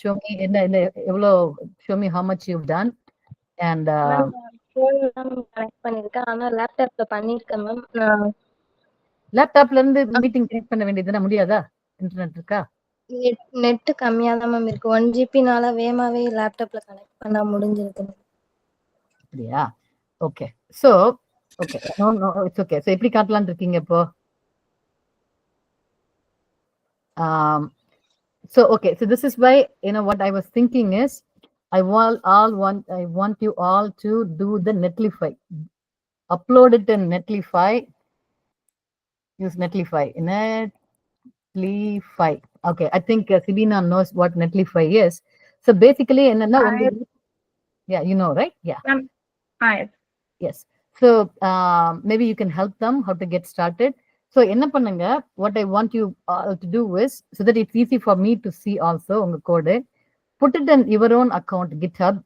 show me எவ்வளோ show me how much you've done and ma'am phone தான் connect பண்ணிருக்கேன். ஆனா லேப்டாப்ல பண்ணிருக்கேன் மேம். லேப்டாப்ல இருந்து மீட்டிங் கனெக்ட் பண்ண வேண்டியதுன்னா முடியாதா? இன்டர்நெட் இருக்கா? நெட் கம்மியா தான் மேம் இருக்கு. 1 ஜிபினால வேகமாவே லேப்டாப்ல கனெக்ட் பண்ண முடிஞ்சிருக்கு. அப்படியா? Okay. So okay. No it's okay. So எப்படி காட்டலாம்னு இருக்கீங்க இப்போ? So okay, so this is why what I was thinking is I want you all to do the Netlify. Upload it in Netlify. Use Netlify. Netlify. Okay, I think Sibina knows what Netlify is. So basically, yeah, you know, right? Yeah. Yes. So maybe you can help them how to get started. So என்ன பண்ணுங்க, what I want you all to do is, so that it's easy for me to see also உங்க code, put it in your own account, GitHub.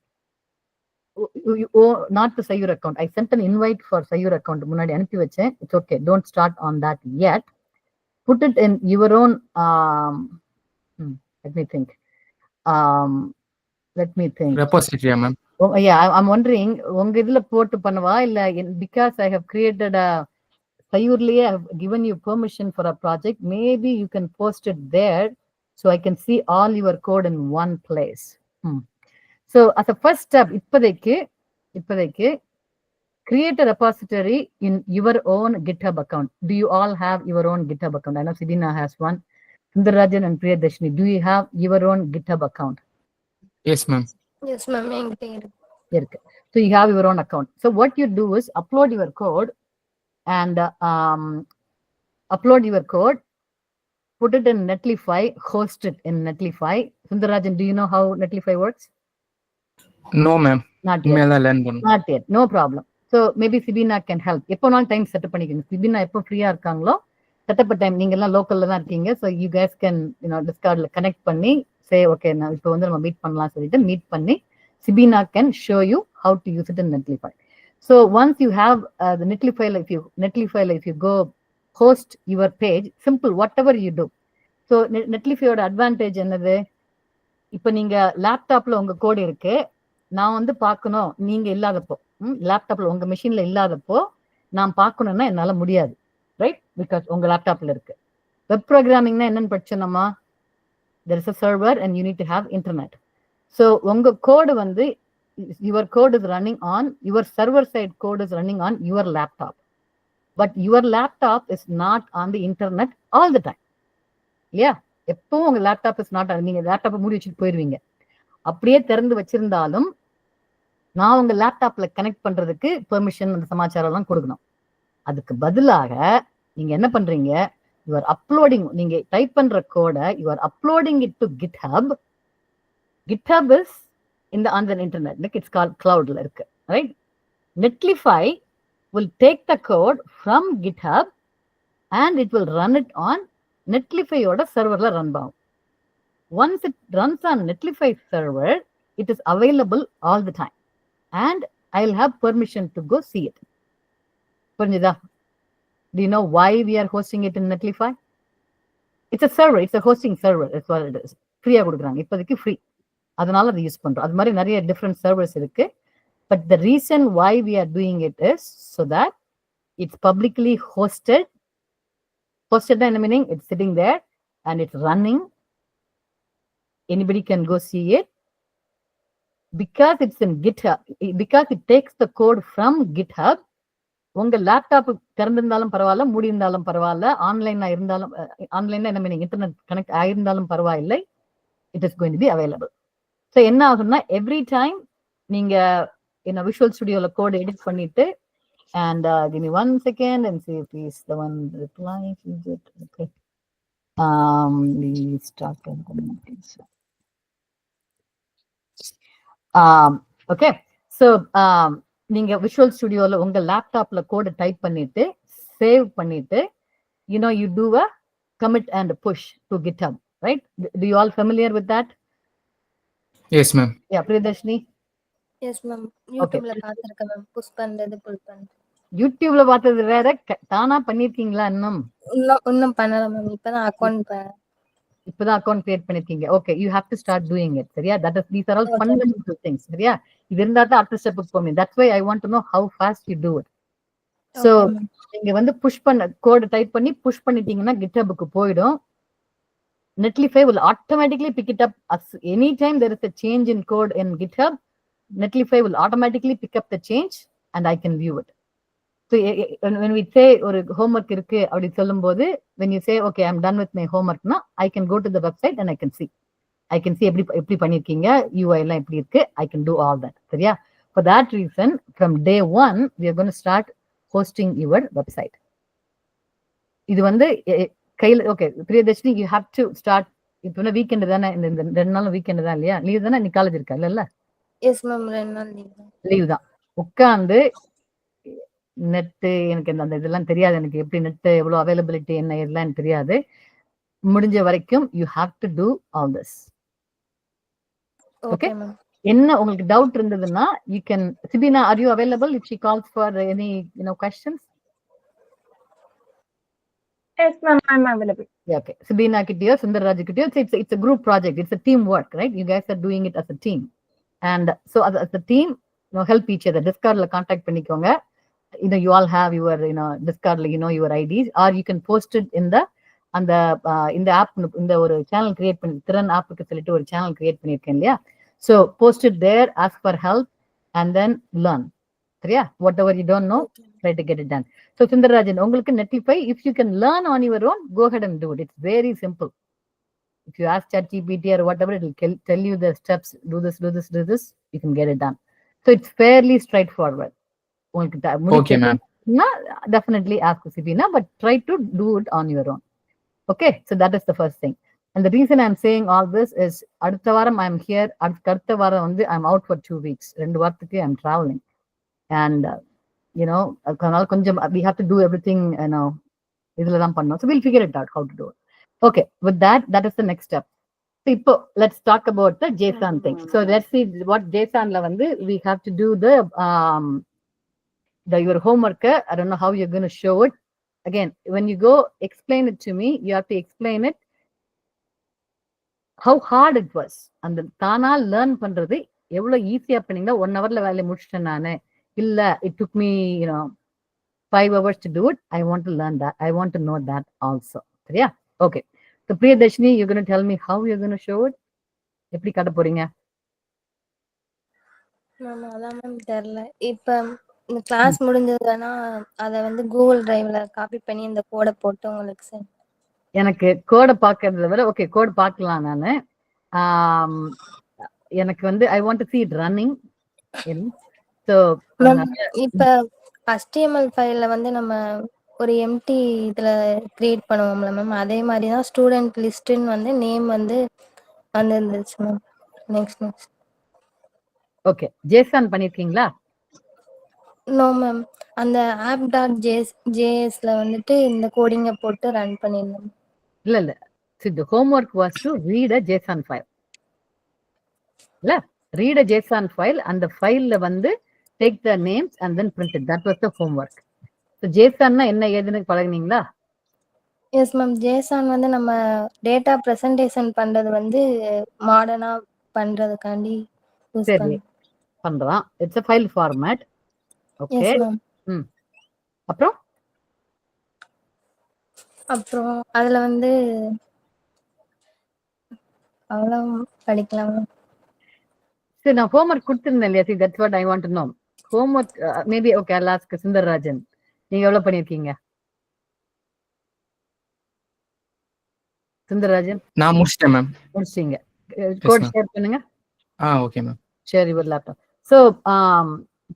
Not the Sayur account. I sent an invite for Sayur account. முன்னாடி அனுப்பி வச்சேன். It's okay. Don't start on that yet. Put it in your own. Let me think. Repository, ma'am. Oh, yeah, I'm wondering, உங்க இதுல போட்டு பண்ணவா இல்ல because I have created a Sayurliye, I have given you permission for a project. Maybe you can post it there so I can see all your code in one place. So as a first step, இப்போதைக்கு create a repository in your own GitHub account. Do you all have your own GitHub account? I know Sidina has one. Sundarajan and Priyadashini, do you have your own GitHub account? Yes, ma'am. Yes, ma'am. So you have your own account. So what you do is upload your code and put it in Netlify, host it in Netlify. Sundarajan, do you know how Netlify works? No, ma'am. Not yet. No problem. So maybe Sibina can help. எப்போனாலும் time setup பண்ணிக்கோங்க. Sibina எப்போ ஃப்ரீயா இருக்காங்களோ setup time, நீங்க எல்லாம் லோக்கல்ல தான் இருக்கீங்க. So you guys can டிஸ்கார்ட்ல கனெக்ட் பண்ணி say okay, நான் இப்போ நம்ம மீட் பண்ணலாம் சொல்லிட்டு மீட் பண்ணி Sibina can show you how to use it in Netlify. So once you have the Netlify, if you go host your page, simple, whatever you do. So Netlify advantage என்னது, இப்போ நீங்க லேப்டாப்ல உங்க code இருக்கு, நான் பார்க்கணும் நீங்க இல்லாதப்போ, லேப்டாப்ல உங்க மெஷின்ல இல்லாதப்போ நான் பார்க்கணும்னா என்னால முடியாது, ரைட்? பிகாஸ் உங்க லேப்டாப்ல இருக்கு. வெப் ப்ரோக்ராமிங்னா என்னன்னு படிச்சோம்மா, there is a server and you need to have internet. So உங்க கோடு your code is running on, your server side code is running on your laptop, but your laptop is not on the internet all the time. இல்லையா? எப்பவும் உங்க laptop is not, நீங்க லேப்டாப்பை மூடி வச்சுட்டு போயிருவீங்க. அப்படியே திறந்து வச்சிருந்தாலும் நான் உங்க லேப்டாப்ல கனெக்ட் பண்றதுக்கு பெர்மிஷன், அந்த சமாச்சாரம் எல்லாம் கொடுக்கணும். அதுக்கு பதிலாக நீங்க என்ன பண்றீங்க, you are uploading, நீங்க டைப் பண்ற கோட you are uploading it to GitHub. GitHub is on the internet, like it's called cloudல இருக்கு, right? Netlify will take the code from GitHub and it will run it on Netlify ஓட சர்வர்ல run ஆகும். Once it runs on Netlify server, it is available all the time and I'll have permission to go see it. புரிஞ்சுதா? Do you know why we are hosting it in Netlify? It's a server, it's a hosting server, that's what it is. ஃப்ரீயா கொடுக்குறாங்க, இப்போதைக்கு free, அதனால அதை use பண்றோம். அது மாதிரி நிறைய டிஃப்ரெண்ட் சர்வர்ஸ் இருக்கு. But the reason why we are doing it is so that it's publicly hosted. Hosted in a meaning it's sitting there and it's running. Anybody can go see it because it's in GitHub, because it takes the code from GitHub. உங்க laptop திறந்திருந்தாலும் பரவாயில்ல, மூடி இருந்தாலும் பரவாயில்ல, ஆன்லைனா இருந்தாலும், ஆன்லைன்ல என்ன meaning, internet connect ஆயிருந்தாலும் பரவாயில்லை, it is going to be available. So என்ன ஆகும்னா, எவ்ரி டைம் நீங்க விஷுவல் ஸ்டுடியோல கோட் எடிட் பண்ணிட்டு, and give me 1 second and see if he's the one replying. Is it okay? We start okay. So நீங்க visual ஸ்டுடியோல உங்க லேப்டாப்ல code type பண்ணிட்டு save பண்ணிட்டு, you do a commit and push to GitHub, right? Do you all familiar with that? Yes, ma'am. Yeah, Priyadashini? Yes, ma'am. YouTubeல பாத்துர்க்கேன் ma'am, push பண்றது pull பண்றது. YouTubeல பார்த்தது வேற, தானா பண்ணிருக்கீங்களா? இன்னும் பண்ணல ma'am, இப்பதான் அக்கவுண்ட் இப்பதான் அக்கௌண்ட் கிரியேட் பண்ணிருக்கீங்க. Okay, you have to start doing it. சரியா? That is these are all fundamental things. சரியா? இது இருந்தா தான் அடுத்த ஸ்டெப்புக்கு போவீங்க. That's why I want to know how fast you do it. So நீங்க வந்து புஷ் பண்ண கோட் டைப் பண்ணி புஷ் பண்ணிட்டீங்கன்னா GitHubக்கு போயிடும். Netlify will automatically pick it up as anytime there is a change in code in GitHub. Netlify will automatically pick up the change and I can view it. So when we say ஒரு homework இருக்கு அப்படி சொல்லும்போது when you say okay I'm done with my homework na I can go to the website and I can see எப்படி பண்ணிருக்கீங்க, UI எல்லாம் எப்படி இருக்கு, I can do all that. சரியா? For that reason from day 1 we are going to start hosting your website. இது வந்து கையில okay Priyadarshini you have to start. இப்போ வீக்கெண்ட் தானே, இந்த 2 நாளும் வீக்கெண்ட் தான் இல்லையா? லீவ் தானே, நீ காலேஜ் இருக்கா இல்ல? எஸ் மேம் 2 நாள் லீவ் தான். உட்காந்து நெட்டு எனக்கு அந்த இதெல்லாம் தெரியாது, எனக்கு எப்படி நெட் எவ்வளவு அவைலபிலிட்டி என்ன இதெல்லாம் எனக்கு தெரியாது. முடிஞ்ச வரைக்கும் you have to do all this. Okay, என்ன உங்களுக்கு டவுட் இருந்ததுன்னா you can. Sibina are you available if she calls for any questions? Yes, ma'am, I'm available. Yeah, okay. Sabina kittiyo, Sundarraj kittiyo. It's a group project. It's a teamwork, right? You guys are doing it as a team. And so as a team, help each other. Discord la contact பண்ணிக்கோங்க. You all have your, Discord la, your IDs, or you can post it in the இந்த app, இந்த ஒரு channel create பண்ணி, திறன் ஆப்புக்கு சொல்லிட்டு ஒரு channel create பண்ணிருக்கேன் இல்லையா? So post it there, ask for help, and then learn. சரியா? Whatever you don't know, try to get it done. So Sundarrajan, உங்களுக்கு Netlify, if you can learn on your own, go ahead and do it. It's very simple. If you ask ChatGPT or whatever, it will tell you the steps. Do this, you can get it done. So it's fairly straightforward. Okay, ma'am. Definitely ask Sibina, but try to do it on your own. Okay, so that is the first thing. And the reason I'm saying all this is, அடுத்த வாரம் I'm here. அடுத்த வாரம் வந்து I'm out for 2 weeks. 2 வாரத்துக்கு I'm traveling. And அதனால கொஞ்சம் we have to do everything, இதுல தான் பண்ணோம். So we'll figure it out how to do it. Okay, with that is the next step. So இப்போ let's talk about the JSON thing. So let's see what JSON la வந்து we have to do the your homework. I don't know how you're going to show it. Again, when you go explain it to me, you have to explain it how hard it was. அந்த தானா learn பண்றது எவ்வளவு ஈஸியா பண்ணீங்கன்னா 1 hourல வேலையை முடிச்சிட்டேன் நானு. இல்ல, it took me 5 hours to do it. I want to learn that. I want to know that also. சரியா? Okay. So Priyadarshini, you're going to tell me how you're going to show it. எப்படி காட்ட போறீங்க? Ma'am அதான் ma'am தெரியல. இப்ப இந்த class முடிஞ்சதுன்னா அத வந்து கூகுள் டிரைவ்ல காப்பி பண்ணி இந்த கோடை போட்டு உங்களுக்கு சென்ட். எனக்கு கோடை பார்க்கறத விட ஓகே கோட் பார்க்கலாம் நானு. எனக்கு வந்து I want to see it running. So இப்ப HTML ஃபைல்ல வந்து நம்ம ஒரு எம்டி இதுல கிரியேட் பண்ணுவோம்ல மேம், அதே மாதிரி தான் ஸ்டூடெண்ட் லிஸ்ட்னு வந்து நேம் வந்து வந்துருந்துச்சு மேம். நெக்ஸ்ட் ஓகே, JSON பண்ணிருக்கீங்களா? நோ மேம், அந்த app.jsல வந்துட்டு இந்த கோடிங்க போட்டு ரன் பண்ணிருந்தோம். இல்ல see the homework was to read a JSON file. இல்ல, read a JSON file, அந்த ஃபைல்ல வந்து take the names and then print it. That was the homework. So JSON னா என்ன ஏதுன்னு பழகுனீங்களா? எஸ் மேம், JSON வந்து நம்ம டேட்டா பிரசன்டேஷன் பண்றது வந்து மாடர்னா பண்றதுக்காண்டி யூஸ் பண்றோம். It's a file format. Okay. Yes ma'am. அப்புறம் அதுல வந்து அவ்வளவு படிக்கலாம். சரி, நான் homework கொடுத்திருந்தேன் இல்லையா? See, that's what I want to know. Homework maybe okay, I'll ask Sundarrajan. நீங்க எவ்வளவு பண்ணிருக்கீங்க Sundarrajan? நான் முடிச்சிட்டேன் மேம். முடிச்சீங்க. கோட் ஷேர் பண்ணுங்க. Okay ma'am. Share your laptop. So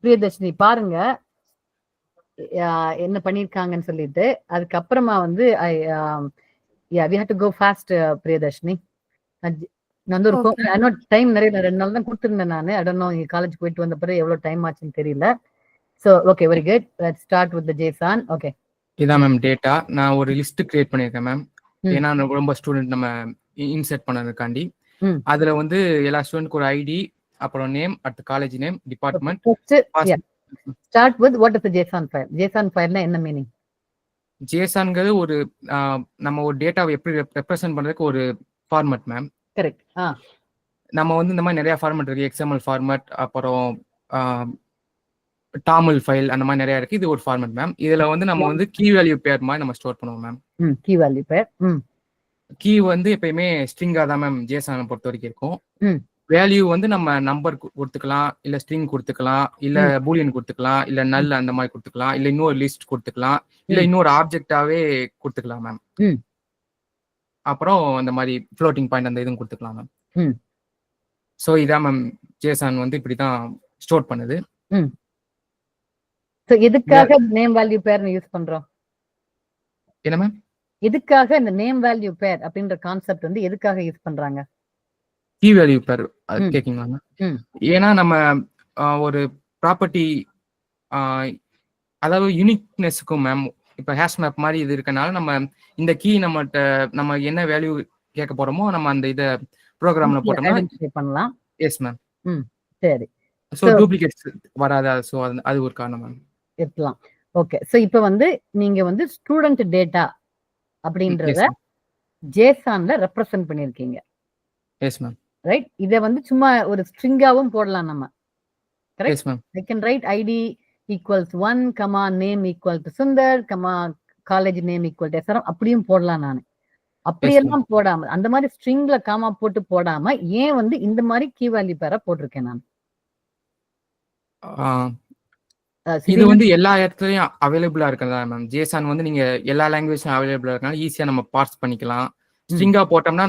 Priyadarshini பாருங்க என்ன பண்ணிருக்காங்கன்னு சொல்லிட்டு, அதுக்கப்புறமா வந்து we have to go fast. Priyadarshini, நான் வந்து ஒரு டைம் நிறைய 2 நாள் தான் கொடுத்துருந்தேன் நானு. I don't know நீங்க காலேஜ் போயிட்டு வந்த பிறகு எவ்வளவு டைம் ஆச்சுன்னு தெரியல. So okay, very good. Let's start with the JSON. Okay, இதான் மேம் டேட்டா. நான் ஒரு லிஸ்ட் கிரியேட் பண்ணிருக்கேன் மேம். ஏன்னா ரொம்ப ஸ்டூடெண்ட் நம்ம இன்சர்ட் பண்ணதுக்காண்டி. அதுல வந்து எல்லா ஸ்டூடெண்ட்க்கு ஒரு ஐடி, அப்புறம் நேம், அடுத்து college name, department. Start with what is the JSON file? JSON file னா என்ன மீனிங்? JSONங்கிறது ஒரு நம்ம ஒரு டேட்டாவை எப்படி ரெப்ரசன்ட் பண்றதுக்கு ஒரு ஃபார்மட் மேம். கரெக்ட். நம்ம வந்து இந்த மாதிரி நிறைய ஃபார்மட் இருக்கு. XML ஃபார்மட், அப்புறம் டாமல் ஃபைல், அந்த மாதிரி நிறைய இருக்கு. இது ஒரு ஃபார்மட் மேம். இதுல வந்து நம்ம வந்து கீ வேல்யூ பேர் மாதிரி நம்ம ஸ்டோர் பண்ணுவோம் ma'am. Key value pair. Key வந்து எப்பயுமே ஸ்ட்ரிங்கா தான் மேம் ஜேசனை பொறுத்த வரைக்கும் இருக்கும். வேல்யூ வந்து நம்ம நம்பர் கொடுத்துக்கலாம், இல்ல ஸ்ட்ரிங் கொடுத்துக்கலாம், இல்ல பூலியன் கொடுத்துக்கலாம், இல்ல நல் அந்த மாதிரி கொடுத்துக்கலாம், இல்ல இன்னொரு லிஸ்ட் கொடுத்துக்கலாம், இல்ல இன்னொரு ஆப்ஜெக்டாவே கொடுத்துக்கலாம் மேம். அப்புறம் இந்த மாதிரி ஃப்ளோட்டிங் பாயிண்ட் அந்த இதுவும் கொடுத்துக்கலாம் மேம். ஸோ இதான் மேம் ஜேசன் வந்து இப்படிதான் ஸ்டோர் பண்ணுது. எதுக்காக நேம் வேல்யூ பேர் யூஸ் பண்றோம்? என்ன மேம்? எதுக்காக இந்த நேம் வேல்யூ பேர் அப்படின்ற கான்செப்ட் வந்து எதுக்காக யூஸ் பண்றாங்க? கீ வேல்யூ பேர் கேக்கிங்களா? ஏன்னா நம்ம ஒரு ப்ராப்பர்ட்டி, அதாவது யூனிக்னஸுக்கும் மேம், இப்போ ஹேஷ் மேப் மாதிரி இது இருக்கனால நம்ம இந்த கீ நம்ம என்ன வேல்யூ கேட்க போறோமோ நம்ம அந்த இதை ப்ரோக்ராம்ல போட்டோம்னா பண்ணலாம். Yes ma'am. சரி. ஸோ டூப்ளிகேட்ஸ் வராது. ஸோ அது ஒரு காரணம் மேம். இருக்கலாம். ஓகே. ஸோ இப்போ வந்து நீங்க வந்து ஸ்டூடெண்ட் டேட்டா அப்படின்றத ஜேசான்ல ரெப்ரசன்ட் பண்ணிருக்கீங்க. Yes ma'am. ரைட். இதை வந்து சும்மா ஒரு ஸ்ட்ரிங்காவும் போடலாம் நம்ம. Yes ma'am. I can write ID equals 1, comma name equal to Sundar, comma college name equal to SRM அப்படியும் போடலாம். நான் அப்படியெல்லாம் போடாம அந்த மாதிரி ஸ்ட்ரிங்ல காமா போட்டு போடாம ஏன் வந்து இந்த மாதிரி கீ வேல்யூ பேரை போட்டிருக்கேன் நான்? இது வந்து எல்லா இடத்துலயும் அவைலபிளா இருக்கிறதா மேம். ஜேசன் வந்து நீங்க எல்லா லாங்குவேஜும் அவைலபிளா இருக்கனால ஈஸியா நம்ம பார்ஸ் பண்ணிக்கலாம். ஸ்ட்ரிங்கா போட்டோம்னா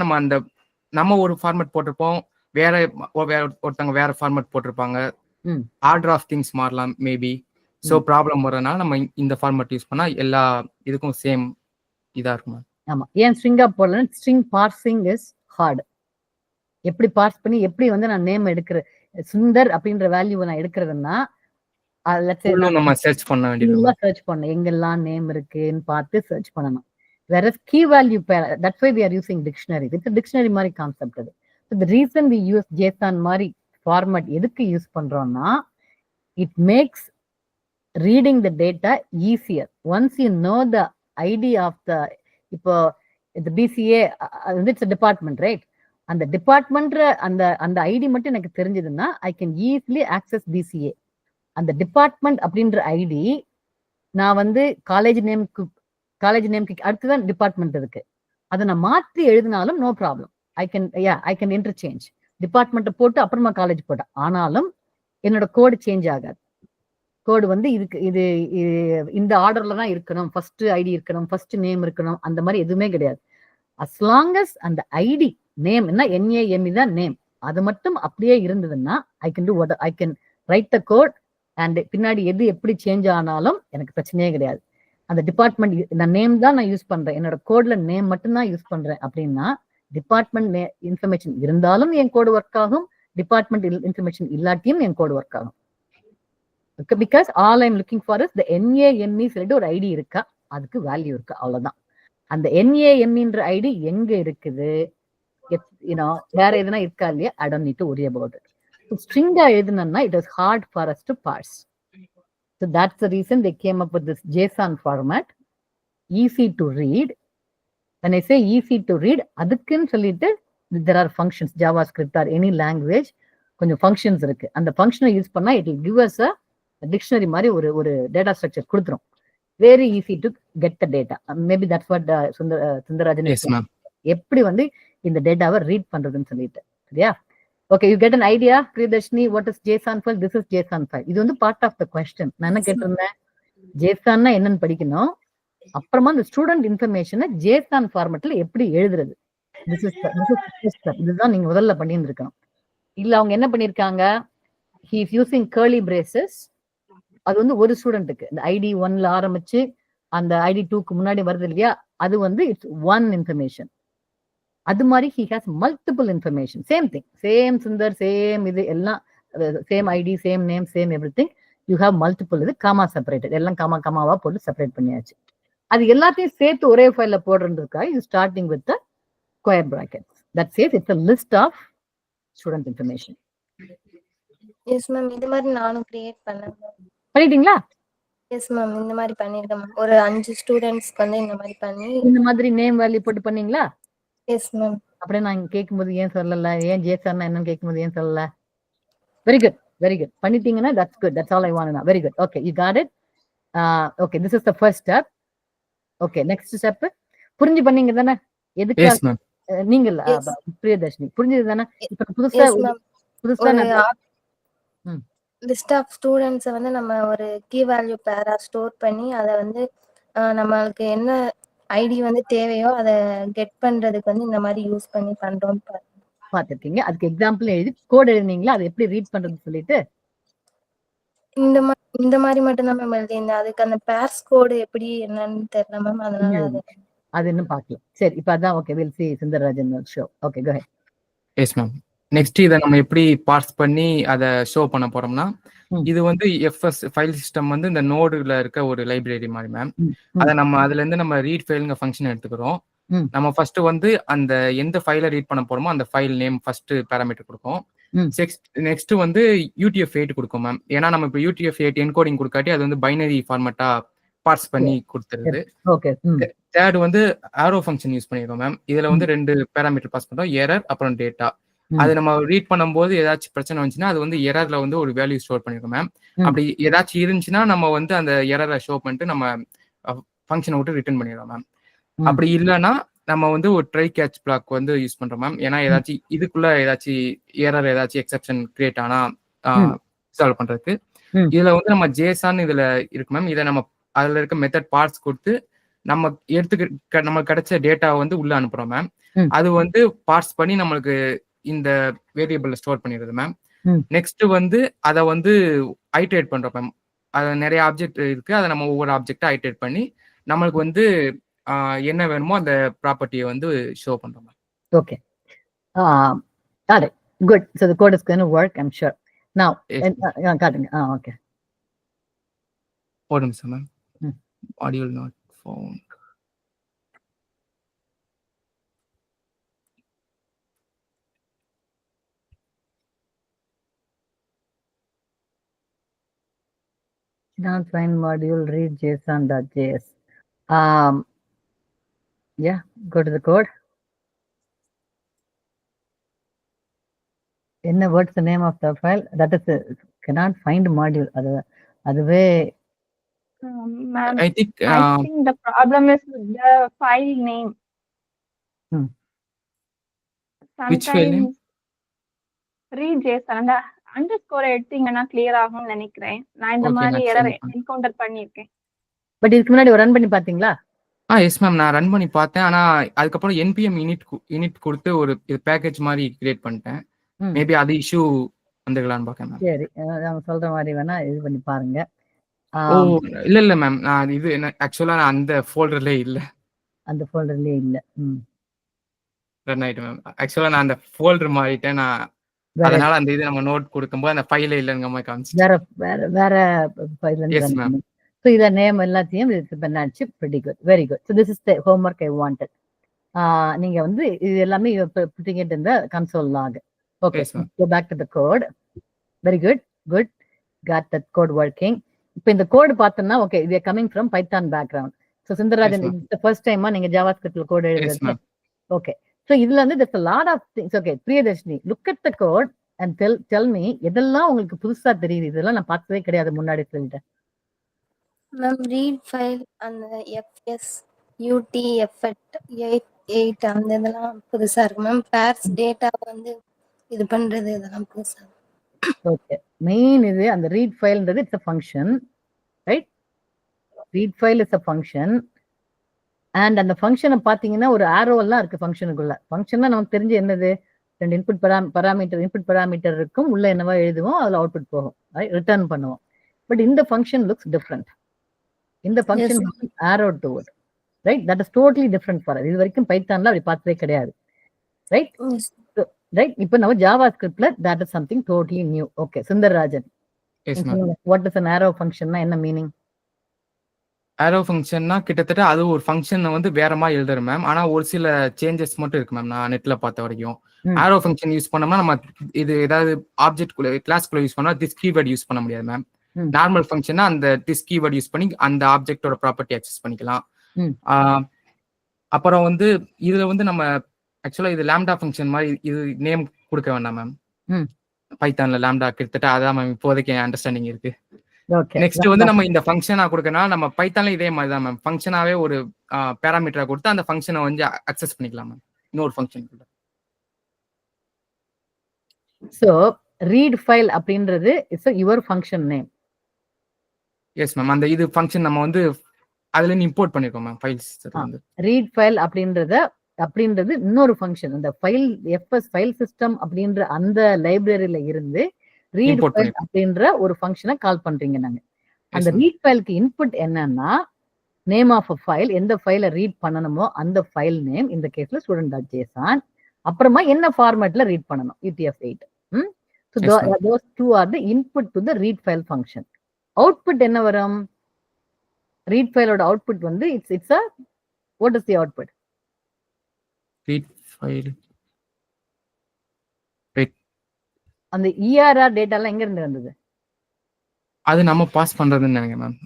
நம்ம ஒரு ஃபார்மட் போட்டிருப்போம், வேற ஒருத்தவங்க வேற ஃபார்மட் போட்டிருப்பாங்க. ஆர்டர் ஆஃப் திங்ஸ் மாறலாம் மேபி. ஸோ ப்ராப்ளம் வரதுனால நம்ம இந்த ஃபார்மட் யூஸ் பண்ணா எல்லா இதுக்கும் சேம் இதா இருக்கும். ஆமா. ஏன் ஸ்ட்ரிங்கா போடலாம்? String parsing is hard. எப்படி பார்ஸ் பண்ணி எப்படி வந்து நான் நேம் எடுக்கிறேன், சுந்தர் அப்படின்ற வேல்யூ நான் எடுக்கிறதுன்னா நம்ம சர்ச் பண்ண வேண்டியது. சர்ச் பண்ணணும், எங்கெல்லாம் நேம் இருக்குன்னு பார்த்து சர்ச் பண்ணணும். வேற key value pair, that's why we are using dictionary. it's a dictionary மாதிரி கான்செப்ட் அது. so the reason we use JSON மாதிரி ஃபார்மட் எதுக்கு யூஸ் பண்றோம்னா, it makes reading the data easier once you know the ID of the, இப்போ the BCA வந்து it's a department, right? அந்த department அந்த ID மட்டும் எனக்கு தெரிஞ்சதுன்னா I can easily access BCA. அந்த டிபார்ட்மெண்ட் அப்படின்ற ஐடி நான் வந்து காலேஜ் நேம்க்கு அடுத்துதான் டிபார்ட்மெண்ட் இருக்கு, அதை நான் மாற்றி எழுதினாலும் no problem. I can interchange டிபார்ட்மெண்ட்டை போட்டு அப்புறமா காலேஜ் போட்டேன், ஆனாலும் என்னோட கோடு சேஞ்ச் ஆகாது. கோடு வந்து இது இந்த ஆர்டர்ல தான் இருக்கணும், ஃபர்ஸ்ட் ஐடி இருக்கணும், ஃபர்ஸ்ட் நேம் இருக்கணும், அந்த மாதிரி எதுவுமே கிடையாது. அஸ் லாங் அஸ் அந்த ஐடி நேம் என்ன NAME தான் நேம், அது மட்டும் அப்படியே இருந்ததுன்னா I can write the code and பின்னாடி எது எப்படி சேஞ்ச் ஆனாலும் எனக்கு பிரச்சனையே கிடையாது. அந்த டிபார்ட்மெண்ட் நான் நேம் தான் நான் யூஸ் பண்றேன், என்னோட கோட்ல நேம் மட்டும்தான் யூஸ் பண்றேன் அப்படின்னா டிபார்ட்மெண்ட் இன்ஃபர்மேஷன் இருந்தாலும் என் கோடு ஒர்க் ஆகும், டிபார்ட்மெண்ட் இன்ஃபர்மேஷன் இல்லாட்டியும் என் கோடு ஒர்க் ஆகும். Because all I'm looking for is the NAME சொல்லிட்டு ஒரு ஐடி இருக்கா, அதுக்கு வேல்யூ இருக்கு, அவ்வளவுதான். அந்த NAMEன்ற ஐடி எங்க இருக்குது, வேற எதுனா இருக்கா இல்லையா, I don't need to worry about it. ஸ்ட்ரிங்கா எழுதுனா it was hard for us to parse. So that's the reason they came up with this JSON format, easy to read. When I say easy to read, அதுக்குன்னு சொல்லிட்டு there are functions, JavaScript or any language கொஞ்சம் functions இருக்கு. அந்த functionை use பண்ணா it will give us a dictionary மாதிரி ஒரு data structure கொடுத்துரும். Very easy to get the data. Maybe that's what Sundararajan எப்படி வந்து இந்த டேட்டாவை ரீட் பண்றதுன்னு சொல்லிட்டு, சரியா? Okay, you get an idea, Priyadarshini, what is JSON file? This is JSON file. இது வந்து part of the question. நான் என்ன கேட்டிருந்தேன், JSON என்னன்னு படிக்கணும், அப்புறமா இந்த ஸ்டூடெண்ட் இன்ஃபர்மேஷனை JSON ஃபார்மேட்ல எப்படி எழுதுறது, இதுதான் நீங்க முதல்ல பண்ணியிருந்திருக்கணும். இல்ல அவங்க என்ன பண்ணிருக்காங்க, he is using curly braces. அது வந்து ஒரு ஸ்டூடெண்ட்டுக்கு இந்த ID 1ல ஆரம்பிச்சு அந்த ID 2க்கு முன்னாடி வருது இல்லையா, அது வந்து இட்ஸ் ஒன் இன்ஃபர்மேஷன். அது மாதிரி he has multiple information, same thing, same Sundar, same இது எல்லாம் same ID, same name, same everything. You have multiple, இது காமா செப்பரேட்டட், எல்லாம் காமாவா போட்டு செப்பரேட் பண்ணியாச்சு. அது எல்லாத்தையும் சேர்த்து ஒரே ஃபைல்ல போடுறதுக்காக you starting with square brackets. That chase it's a list of student information. Yes ma'am, இது மாதிரி நானும் கிரியேட் பண்ணேன். பண்ணிட்டீங்களா? எஸ் மேம், இந்த மாதிரி பண்ணிருக்கேன் மேம். ஒரு 5 ஸ்டூடெண்ட்ஸ்க்கு வந்து இந்த மாதிரி பண்ணி இந்த மாதிரி நேம் வேல்யூ போட்டு பண்ணீங்களா? Yes ma'am. அப்படியே நான் கேட்கும்போது ஏன் சொல்லல, ஏன் ஜேசன் என்னன்னு கேட்கும்போது ஏன் சொல்லல. Very good, very good. பண்ணிட்டீங்கன்னா that's good. That's all I want. Very good. Okay, you got it. Okay, this is the first step. Okay, next step புரிஞ்சு பண்ணீங்க தானே? எதுக்காக நீங்க இல்ல பிரியதர்ஷினி புரிஞ்சது தானே? இப்ப புதுசா புதுசா லிஸ்ட் ஆஃப் ஸ்டூடெண்ட்ஸை வந்து நம்ம ஒரு கீ வேல்யூ பேரா ஸ்டோர் பண்ணி அதை வந்து நம்மளுக்கு என்ன ஐடி வந்து தேவையோ அதை கெட் பண்றதுக்கு வந்து இந்த மாதிரி யூஸ் பண்ணி பண்றோம் பார்த்துருக்கீங்க. அதுக்கு எக்ஸாம்பிள் எழுதி கோட் எழுதினீங்களா, அதை எப்படி ரீட் பண்றதுன்னு சொல்லிட்டு? இந்த மாதிரி மட்டும் தான் மேம் எழுதியிருந்தேன். அதுக்கு அந்த பேர்ஸ் கோடு எப்படி என்னன்னு தெரியல மேம், அதனால அது இன்னும் பார்க்கல. சரி, இப்ப அதான் okay, will see Sundarrajan show. Okay, go ahead. Yes ma'am. Next இதை நம்ம எப்படி பார்ஸ் பண்ணி அதை ஷோ பண்ண போறோம்னா, இது வந்து எஃப்எஸ் ஃபைல் சிஸ்டம் வந்து இந்த நோடுல இருக்க ஒரு லைப்ரரி மாதிரி மேம். அதை நம்ம அதுல இருந்து நம்ம ரீட் ஃபைல்ங்க ஃபங்க்ஷன் எடுத்துக்கிறோம். நம்ம ஃபர்ஸ்ட் வந்து அந்த எந்த ஃபைலை ரீட் பண்ண போறோமோ அந்த ஃபைல் நேம் ஃபர்ஸ்ட் பேராமீட்டர் கொடுக்கும். நெக்ஸ்ட் வந்து UTF-8 கொடுக்கும் மேம். ஏன்னா நம்ம இப்போ UTF-8 என்கோடிங் கொடுக்காட்டி அது வந்து பைனரி ஃபார்மேட்டா பார்ஸ் பண்ணி கொடுத்துருது. தேர்ட் வந்து ஆரோ ஃபங்க்ஷன் யூஸ் பண்ணிருக்கோம் மேம். இதுல வந்து 2 பேராமீட்டர் பாஸ் பண்றோம், எரர் அப்புறம் டேட்டா. அது நம்ம ரீட் பண்ணும்போது ஏதாச்சும் பிரச்சனை வந்துச்சுன்னா அது வந்து எரர்ல வந்து ஒரு வேல்யூ ஸ்டோர் பண்ணிருக்கோம் மேம். அப்படி ஏதாச்சும் இருந்துச்சுன்னா நம்ம வந்து அந்த எரரை ஷோ பண்ணிட்டு நம்ம ஃபங்க்ஷனை விட்டு ரிட்டர்ன் பண்ணிடுறோம் மேம். அப்படி இல்லைன்னா நம்ம வந்து ஒரு ட்ரை கேட்ச் பிளாக் வந்து யூஸ் பண்றோம் மேம். ஏன்னா ஏதாச்சும் இதுக்குள்ள ஏதாச்சும் எரர் ஏதாச்சும் எக்ஸெப்ஷன் கிரியேட் ஆனா சால்வ் பண்றதுக்கு. இதுல வந்து நம்ம ஜேசான் இதுல இருக்கு மேம். இதை நம்ம அதுல இருக்க மெத்தட் பார்ட்ஸ் கொடுத்து நம்ம நம்மளுக்கு கிடைச்ச டேட்டாவை வந்து உள்ள அனுப்புறோம் மேம். அது வந்து பார்ட்ஸ் பண்ணி நம்மளுக்கு இந்த வேரியபிள்ல ஸ்டோர் பண்ணிடுது மேம். நெக்ஸ்ட் வந்து அதை வந்து ஐட்ரேட் பண்றோம் மேம். அது நிறைய ஆப்ஜெக்ட் இருக்கு, அதை நம்ம ஒவ்வொரு ஆப்ஜெக்டா ஐட்ரேட் பண்ணி நம்மளுக்கு வந்து என்ன வேணுமோ அந்த ப்ராப்பர்ட்டியை வந்து ஷோ பண்றோம் ma'am. Okay, good. So the code is going to work, I'm sure. Now காட்டுங்க. ஓகே, ஒரு நிமிஷம் ma'am. Module not found. Not find module read json.js. Yeah, go to the code. What's the name of the file? That is cannot find module. அதுவே ma'am, I think the problem is with the file name. Which file name? Read json and underscore எடுத்தீங்கன்னா clear ஆகும்னு நினைக்கிறேன். நான் இந்த மாதிரி error encounter பண்ணிருக்கேன். But இதுக்கு முன்னாடி ரன் பண்ணி பாத்தீங்களா? எஸ் மேம், நான் ரன் பண்ணி பார்த்தேன். ஆனா அதுக்கப்புறம் npm init கொடுத்து ஒரு பேக்கேஜ் மாதிரி கிரியேட் பண்ணிட்டேன். மேபி அது இஷ்யூ வந்துக்கலாம்னு பார்க்கேன் மேம். சரி, அவங்க சொல்ற மாதிரி வேணா இது பண்ணி பாருங்க. இல்ல மேம், நான் இது ஆக்சுவலா நான் அந்த ஃபோல்டர்லயே இல்ல. அந்த ஃபோல்டர்லயே இல்ல. ரன் ஆயிட்டு மேம். ஆக்சுவலா நான் அந்த ஃபோல்டர் மாறிட்டேன். நான் அதனால அந்த இது நம்ம நோட் கொடுக்கும்போது அந்த ஃபைலே இல்லைங்க மாதிரி காமிச்சு வேற ஃபைல். So இத நேம் எல்லாத்தையும் இது பண்ணாச்சு. pretty good, very good. So this is the homework I wanted. நீங்க வந்து இது எல்லாமே putting it in the console log. Okay, go back to the code. Very good, got that code working. இப்போ இந்த code பார்த்தோம்னா okay, இது coming from Python background. So Sundararajan, it's the first time நீங்க JavaScript code எழுதுறது. Okay, so இதுல வந்து there's a lot of things. Okay, Priyadarshini, look at the code and tell me எதெல்லாம் உங்களுக்கு புதுசா தெரியுது. இதெல்லாம் நான் பார்த்ததே கிடையாது முன்னாடி சொல்லிட்டேன். மேம் ரீட் ஃபைல் அந்த எஃப்எஸ் UTF-8 அந்த இதெல்லாம் புதுசா இருக்கு மேம். பேர்ஸ் டேட்டா வந்து இது பண்றது இதெல்லாம் புதுசா. ஓகே, மெயின் இது அந்த ரீட் ஃபைல்ன்றது it's a function, right? Read file is a function. And அந்த ஃபங்க்ஷனை பார்த்தீங்கன்னா ஒரு ஆரோ எல்லாம் இருக்கு ஃபங்க்ஷனுக்குள்ள. ஃபங்க்ஷன்னா நமக்கு தெரிஞ்சு என்னது, 2 இன்புட் பராமீட்டர் இருக்கும், உள்ள என்னவா எழுதுவோம், அதுல அவுட்புட் போகும், ரிட்டர்ன் பண்ணுவோம். பட் இந்த ஃபங்க்ஷன் லுக்ஸ் டிஃப்ரெண்ட். இந்த function arrow toward, right? That is totally different for இது வரைக்கும் பைத்தான்ல அப்படி பார்த்ததே கிடையாது, ரைட்? ரைட், இப்போ நம்ம ஜாவா ஸ்கிரிப்ட்ல that is something totally new. Okay, Sundararajan, what is an arrow ஃபங்க்ஷன்னா என்ன மீனிங்? ஆரோ ஃபங்க்ஷன்னா கிட்டத்தட்ட அது ஒரு ஃபங்க்ஷனை வந்து வேற மாதிரி எழுதுறேன் மேம். ஆனா ஒரு சில சேஞ்சஸ் மட்டும் இருக்கு மேம். நான் நெட்ல பார்த்த வரைக்கும் ஆரோ ஃபங்க்ஷன் யூஸ் பண்ணோம்னா நம்ம இது ஏதாவது ஆப்ஜெக்ட் கிளாஸ்க்குள்ள யூஸ் பண்ணா திஸ் கீவேர்ட் யூஸ் பண்ண முடியாது மேம். நார்மல் ஃபங்க்ஷனா அந்த திஸ் கீவேர்ட் யூஸ் பண்ணி அந்த ஆப்ஜெக்டோட ப்ராப்பர்ட்டி அக்சஸ் பண்ணிக்கலாம். அப்புறம் வந்து இதுல வந்து நம்ம ஆக்சுவலா இது லாம்டா ஃபங்க்ஷன் மாதிரி இது நேம் கொடுக்க வேண்டாம் மேம். ம். பைத்தான்ல லாம்டா கிட்டத்தட்ட அதான் மேம் இப்போதைக்கு அண்டர்ஸ்டாண்டிங் இருக்கு. ஓகே. நெக்ஸ்ட் வந்து நம்ம இந்த ஃபங்க்ஷனா கொடுக்கறனால நம்ம பைத்தான்ல இதே மாதிரி தான் மேம். ஃபங்க்ஷனாவே ஒரு பேராமீட்டரா கொடுத்து அந்த ஃபங்க்ஷனை வந்து அக்சஸ் பண்ணிக்கலாம் மேம். இன்னொரு ஃபங்க்ஷன். சோ ரீட் ஃபைல் அப்படின்றது it's your function name. Yes ma'am. அந்த இது ஃபங்க்ஷன் நம்ம வந்து அதுல இருந்து இம்போர்ட் பண்ணிருக்கோம் மேம் ஃபைல்ஸ் வந்து. ரீட் ஃபைல் அப்படின்றது இன்னொரு ஃபங்க்ஷன். அந்த ஃபைல் எஃப்எஸ் ஃபைல் சிஸ்டம் அப்படின்ற அந்த லைப்ரரியில இருந்து ரீட் ஃபைல் அப்படின்ற ஒரு ஃபங்க்ஷனை கால் பண்றீங்க நாங்க. அந்த ரீட் ஃபைலுக்கு இன்புட் என்னன்னா நேம் ஆஃப் அ ஃபைல், எந்த ஃபைலை ரீட் பண்ணணுமோ அந்த ஃபைல் நேம், இந்த கேஸ்ல student.json. அப்புறமா என்ன ஃபார்மேட்ல ரீட் பண்ணணும், UTF-8. So those two are the input to the read file function. Output என்ன வரும்? read file ஓட output வந்து it's a what is the output? read file. அந்த ERR டேட்டா எல்லாம் எங்க இருந்து வந்தது? அது நம்ம பாஸ் பண்றதுன்னு நினைக்கிறேன் மேம்.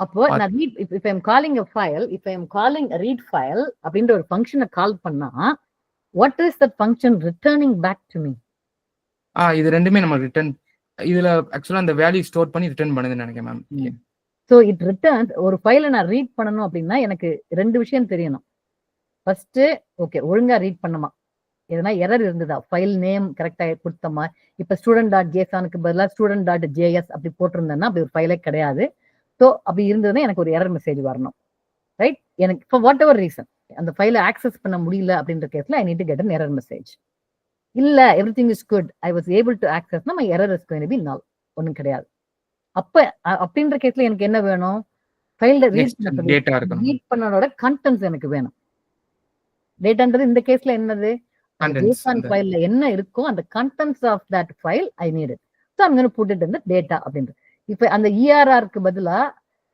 அப்போ நான் read if I am calling a file, if I am calling a read file அப்படின்ற ஒரு ஃபங்க்ஷனை கால் பண்ணா what is that function returning back to me? இது ரெண்டுமே நம்ம ரிட்டர்ன், இதுல ஆக்சுவலா அந்த வேல்யூ ஸ்டோர் பண்ணி ரிட்டர்ன் பண்ணுதுன்னு நினைக்கிறேன் மேம். சோ இட் ரிட்டர்ன்ஸ் ஒரு ஃபைலை நான் ரீட் பண்ணணும் அப்படின்னா எனக்கு ரெண்டு விஷயம் தெரியணும். ஃபர்ஸ்ட் ஓகே ஒழுங்கா ரீட் பண்ணுமா, எதனா எரர் இருந்ததா, ஃபைல் நேம் கரெக்டா கொடுத்தமா. இப்ப student.json பதிலாக student.js அப்படி போட்டிருந்தேன்னா அப்படி ஒரு ஃபைலே கிடையாது. ஸோ அப்படி இருந்ததுன்னா எனக்கு ஒரு எரர் மெசேஜ் வரணும், ரைட்? எனக்கு ஃபார் வாட் எவர் ரீசன் அந்த ஃபைலை ஆக்சஸ் பண்ண முடியல அப்படின்ற கேஸ்ல I need to get an error message. இல்ல everything is good, I was able to ஆக்சஸ்னா my error is going to be null, ஒன்றும் கிடையாது. அப்ப அப்படின்ற கேஸ்ல எனக்கு என்ன வேணும்? ஃபைல்ல ரீட் பண்ணனோட கண்டென்ட்ஸ் எனக்கு வேணும். டேட்டான்றது இந்த கேஸ்ல என்னது? JSON ஃபைல்ல என்ன இருக்கோ அந்த contents of that file I need it. So I'm gonna put it in the data அப்படின்றது. இப்ப அந்த ERRக்கு பதிலா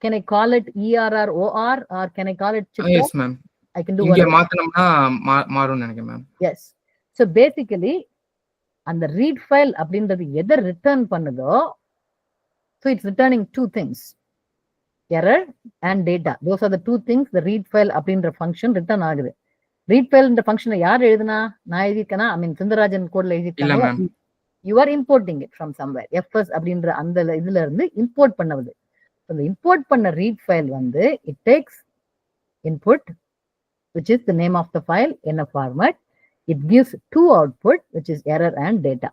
can I call it ERROR or can I call it chipper? Yes ma'am. I can do இங்க மாத்தணும்னா மாறும்னு நினைக்கிறேன் ma'am. Yes. So basically அந்த read file அப்படின்றது எதை ரிட்டர்ன் பண்ணுதோ, so it's returning two things, error and data. Those are the two things the read file அப்படின்ற function return ஆகுது. read file இந்த ஃபங்க்ஷனை யார் எழுதுனா? நான் எழுதிக்கனா? ஐ மீன் சுந்தரராஜன் கோட்ல எழுதிருக்காங்க. You are importing it from somewhere. FS அப்படின்ற அந்த இதுல இருந்து இம்போர்ட் பண்ணது. அந்த இம்போர்ட் பண்ண read file வந்து it takes input which is the name of the file in a format. It gives two output which is error and data.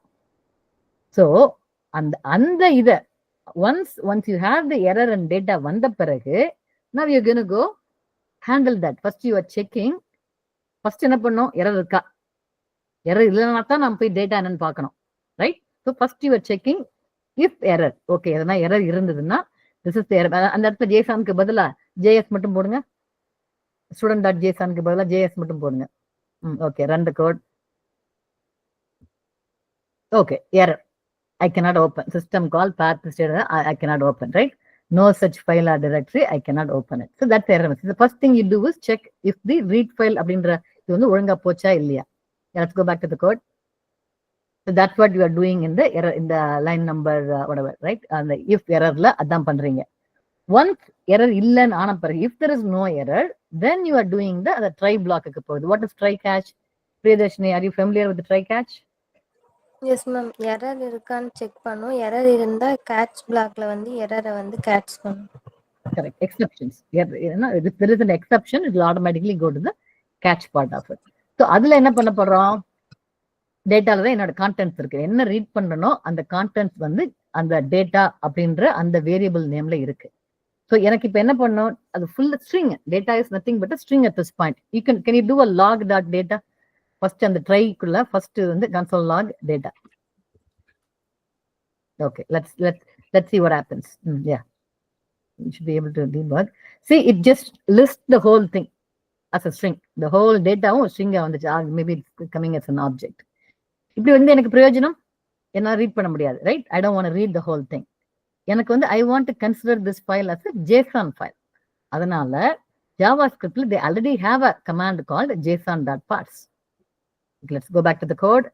So அந்த இத once you have the error and data வந்த பிறகு now you're going to go handle that. First you are checking, first என்ன பண்ணோம்? Error இருக்கா? Error இல்லைன்னா தான் நம்ம போய் டேட்டா என்னன்னு பார்க்கணும், right? So first you are checking if error. Okay எதனா எரர் இருந்ததுன்னா திஸ் இஸ் எரர். அந்த இடத்துல ஜேசானுக்கு பதிலா ஜேஎஸ் மட்டும் போடுங்க. student.json பதிலா ஜேஎஸ் மட்டும் போடுங்க. Okay run the code. Okay error, I cannot open. System call path I cannot open, right? No such file or directory, I cannot open it. So that's error message. The first thing you do is check if the read file அப்படின்ற இது வந்து ஒழுங்கா போச்சா இல்லையா. Let's go back to the code. So that's what you are doing in the error, in the line number whatever, right? And the if errorல அதான் பண்றீங்க. Once error இல்லன்னு ஆன பிறகு, if there is no error, then you are doing the try block-க்கு போகுது. What is try catch? Priyadashini, are you familiar with the try catch? Yes ma'am. Error இருக்கான்னு check பண்ணும். Error இருந்தா catch பிளாக்ல வந்து எரரை வந்து கேட்ச் பண்ணும். Correct. Exceptions. If there is an exception, it will automatically go to the catch part of it. So அதுல என்ன பண்ண போறோம்? டேட்டால தான் என்னோட கான்டென்ட்ஸ் இருக்கு. என்ன ரீட் பண்றனோ அந்த கான்டென்ட்ஸ் வந்து அந்த டேட்டா அப்படின்ற அந்த வேரியபிள் நேம்ல இருக்கு. ஸோ எனக்கு இப்ப என்ன பண்ணணும்? அது full string. Data is nothing but string at this point. You can you do a log dot data? First அந்த ட்ரைக்குள்ள ஃபர்ஸ்ட் வந்து console log data. Okay, let's see what happens. Yeah, you should be able to debug. See, it just lists the whole thing as a string. The whole data string வந்துச்சு. Maybe it's coming as an object. இப்படி வந்து எனக்கு பிரயோஜனம் என்ன? Read பண்ண முடியாது, right? I don't want to read the whole thing. எனக்கு வந்து I want to consider this file as a JSON file. அதனால JavaScriptல they already have a command called json.parse. Let's go back to the code.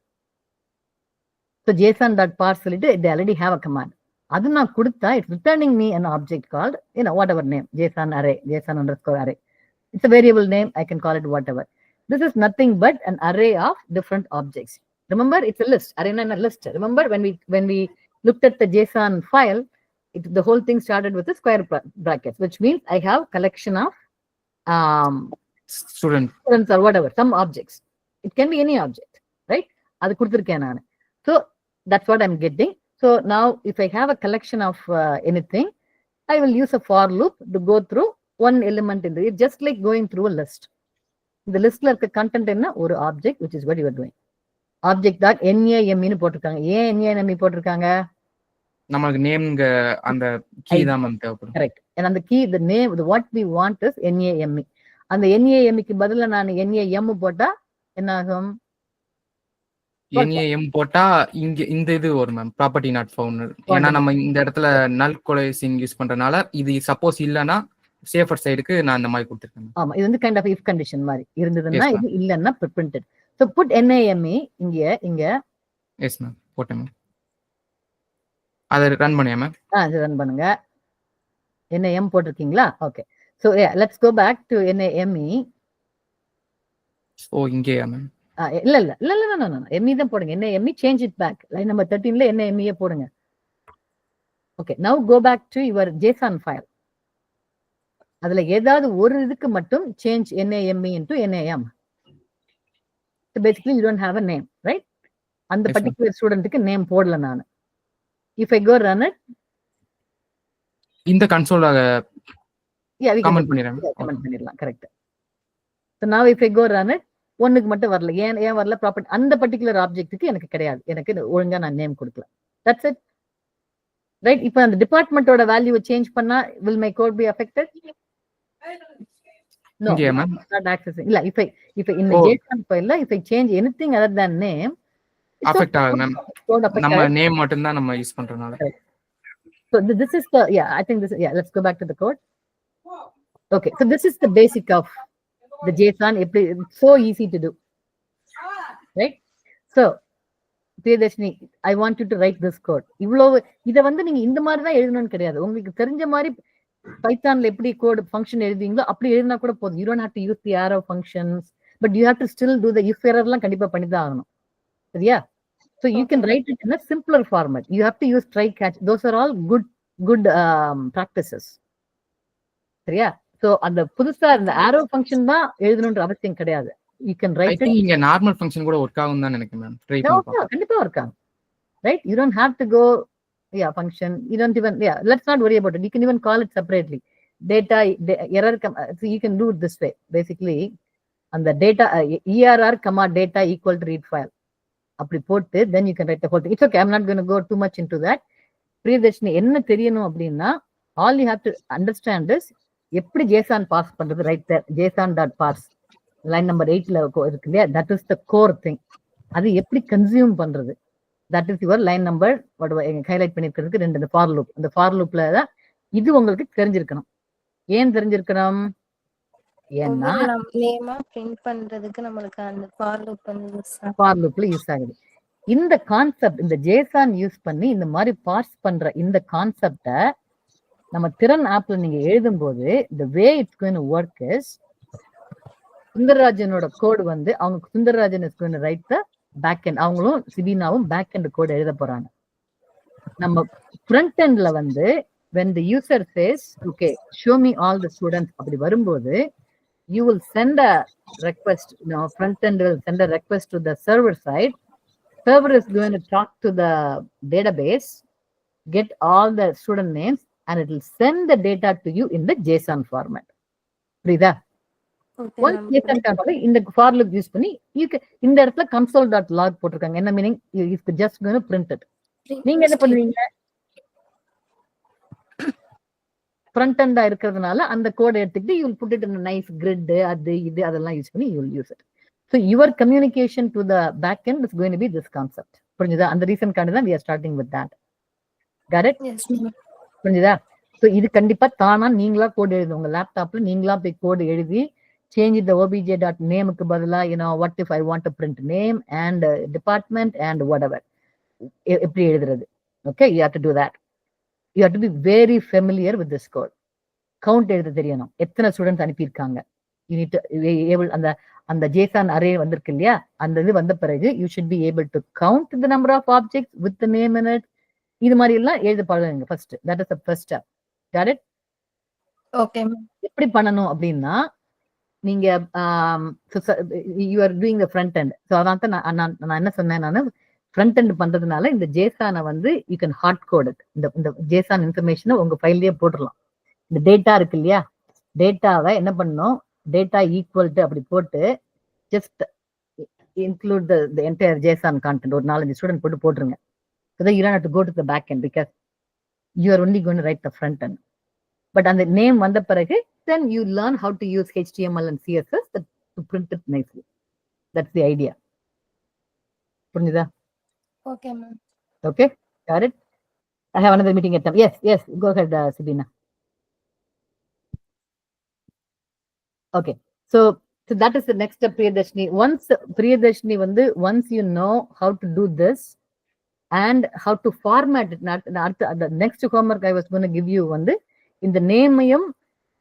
So json.parse சொல்லிட்டு they already have a command. அது நான் கொடுத்தா it's returning me an object called whatever name, JSON array, JSON underscore array. It's a variable name, I can call it whatever. This is nothing but an array of different objects. Remember, it's a list. Array and a list. Remember, when we looked at the JSON file, the whole thing started with the square brackets, which means I have collection of students or whatever, some objects. It can be any object, right? Adu kuduthirken naan. So that's what I'm getting. So now if I have a collection of anything, I will use a for loop to go through one element in it, just like going through a list. The list la irukka content enna oru object, which is what you are doing. Object dot name nu potirukanga. Yen name potirukanga? நமக்கு நேம்ங்க அந்த key தான் ma'am தேவைப்படும். Correct. and அந்த key the name what we want is name. அந்த name க்கு பதிலா நான் name போட்டா என்ன ஆகும்? name போட்டா இங்க இந்த இது வரும் மேம், ப்ராப்பர்ட்டி நாட் ஃபவுண்ட். ஏன்னா நம்ம இந்த இடத்துல நல் கோலேசிங் யூஸ் பண்றனால இது சப்போஸ் இல்லனா சேஃபர் சைடுக்கு நான் இந்த மாதிரி கொடுத்திருக்கேன். ஆமா, இது வந்து கைண்ட் ஆஃப் இஃப் கண்டிஷன் மாதிரி இருந்ததுன்னா இது இல்லன்னா பிரிண்டட். சோ புட் name இங்க எஸ் மேம் போட்டேன் மேம். அதை ரன் பண்ணியா மேம்? அது ரன் பண்ணுங்க. name போட்டிருக்கீங்களா? Okay. So let's go back to name. Oh இங்கேயா மேம்? இல்ல ME தான் போடுங்க. name change it back. Line number 13ல name போடுங்க. ஓகே, now go back to your JSON file. அதுல ஏதாவது ஒரு இதுக்கு மட்டும் change name into name. So basically you don't have a name, right? அந்த particular studentக்கு நேம் போடல நான். If I go run it, இந்த கன்சோல்ல கமெண்ட் பண்ணிரலாம். Correct. So now if I go run it, ஒண்ணுக்கு மட்டும் வரல. ஏன் வரல? ப்ராப்பர்ட்டி அந்த பர்టిక్యులர் ஆப்ஜெக்ட்டுக்கு எனக்கு கிடையாது. எனக்கு ஒழுங்கா நான் நேம் கொடுக்கல. That's it. Right? இப்போ அந்த டிபார்ட்மென்ட்டோட வேல்யூவை சேஞ்ச் பண்ணா will my code be affected? No. Yeah, ma'am. Not accessing. இல்ல, if I in the JSON file if I change anything other than name, affect ஆகும் மேம். நம்ம நேம் மட்டும் தான் நம்ம use பண்றனால. So this is the I think this let's go back to the code. Okay, so this is the basic of the JSON. It's so easy to do, right? So Priyadashini, I want you to write this code. இத வந்து நீங்க இந்த மாதிரி தான் எழுதணும்னு கிடையாது. உங்களுக்கு தெரிஞ்ச மாதிரி பைத்தான்ல எப்படி கோட் ஃபங்க்ஷன் எழுதுவீங்களோ அப்படி எழுதினா கூட போதும். You don't have to use the arrow functions, but you have to still do the if error எல்லாம் கண்டிப்பா பண்ணி தான் ஆகணும். சரியா? So you can write it in a simpler format. You have to use try catch. Those are all good practices. சரியா? So அந்த புதுசா இந்த arrow function தான் எழுதணும்ன்ற அவசியம் கிடையாது. You can write it. இங்க நார்மல் ஃபங்க்ஷன் கூட வர்க் ஆகும் தான் நினைக்கிறேன் மேம். ட்ரை பண்ணி பாருங்க. கண்டிப்பா வர்க் ஆகும். Right? You don't have to go function. You don't even let's not worry about it. You can even call it separately. Data error so you can do it this way. Basically and the data err comma data equal to read file. அப்படி போட்டு then you can write the whole thing. It's okay, I'm not going to go too much into that. Priyadashini, என்ன தெரியணும் அப்படின்னா all you have to understand is எப்படி JSON pass பண்றது. right there json.parse line number 8ல இருக்கு இல்லையா? that is the core thing. அது எப்படி consume பண்றது, that is your line number highlight பண்ணிருக்கிறதுக்கு 2 இந்த for loop. இந்த for loopல தான் இது உங்களுக்கு தெரிஞ்சிருக்கணும். ஏன் தெரிஞ்சிருக்கணும்? ஏன்னா நேமா பிரிண்ட் பண்றதுக்கு நமக்கு அந்த for loop வந்து for loopல யூஸ் ஆகுது. இந்த கான்செப்ட் இந்த JSON யூஸ் பண்ணி இந்த மாதிரி பார்ஸ் பண்ற இந்த கான்செப்ட நம்ம திறன் ஆப்ல நீங்க எழுதும்போது the way it's going to work is சுந்தரராஜனோட கோட் வந்து அவங்க Sundararajan is going to write the back end. அவங்களும் சிபினாவும் பேக் எண்ட் கோட் எழுத போறாங்க. நம்ம ஃப்ரண்ட் எண்ட்ல வந்து when the user says okay show me all the students அப்படி வரும்போது you will send a request. Front end will send a request to the server side. Server is going to talk to the database, get all the student names, and it will send the data to you in the JSON format. புரியுதா? Once JSON format இந்த for loop use பண்ணி இந்த இடத்துல console.log போட்டிருக்காங்க. என்ன meaning? it's just going to print it. நீங்க என்ன பண்ணுவீங்க? ஃப்ரண்ட் எண்டா இருக்கிறதுனால அந்த கோட் எடுத்துக்கிட்டு you will put it in a nice grid. அது இது அதெல்லாம் யூஸ் பண்ணி you will use it. So your communication to the back end is going to be this concept. புரிஞ்சுதா? அந்த ரீசன் காண்டி தான் we are starting with that. Got it? Yes ma'am. புரிஞ்சுதா? So இது கண்டிப்பா தானா நீங்களா கோட் எழுது. உங்க லேப்டாப்ல நீங்களா போய் கோட் எழுதி change the obj.name க்கு பதிலா what if I want to print name and department and whatever எப்படி எழுதுறது. Okay, you have to do that. You have to be very familiar with this code. Count எழுத தெரியணும். எத்தனை students அனுப்பியிருக்காங்க, you need able அந்த JSON array வந்திருக்கு இல்லையா, அந்த இது வந்த பிறகு you should be able to count the number of objects with the name in it. இது மாதிரி எல்லாம் எழுத பழகுங்க first. That is the first step. Got it? Okay ma'am. எப்படி பண்ணணும் அப்படின்னா, நீங்க you are doing the front end. So அதான் தான் நான் என்ன சொன்னேன், நான் ஃப்ரண்ட் எண்ட் பண்றதுனால இந்த JSON வந்து you can hard code it. இந்த JSON இன்ஃபர்மேஷனை உங்க ஃபைல்லயே போட்டுடலாம். இந்த டேட்டா இருக்கு இல்லையா, டேட்டாவை என்ன பண்ணணும், டேட்டா ஈக்குவல் டு அப்படி போட்டு just include the entire JSON content ஒரு 4-5 ஸ்டூடெண்ட் போட்டுருங்க. So that you don't have to go to the back end because you are only going to write the front end. But on the name vanda piragu, then you learn how to use HTML and CSS to print it nicely. That's the idea. Purnida? Okay, ma'am. Okay, got it? I have another meeting at time. Yes, go ahead, Sabina. Okay, so that is the next step, Priyadarshini. Once you know how to do this and how to format it, the next homework I was going to give you in the name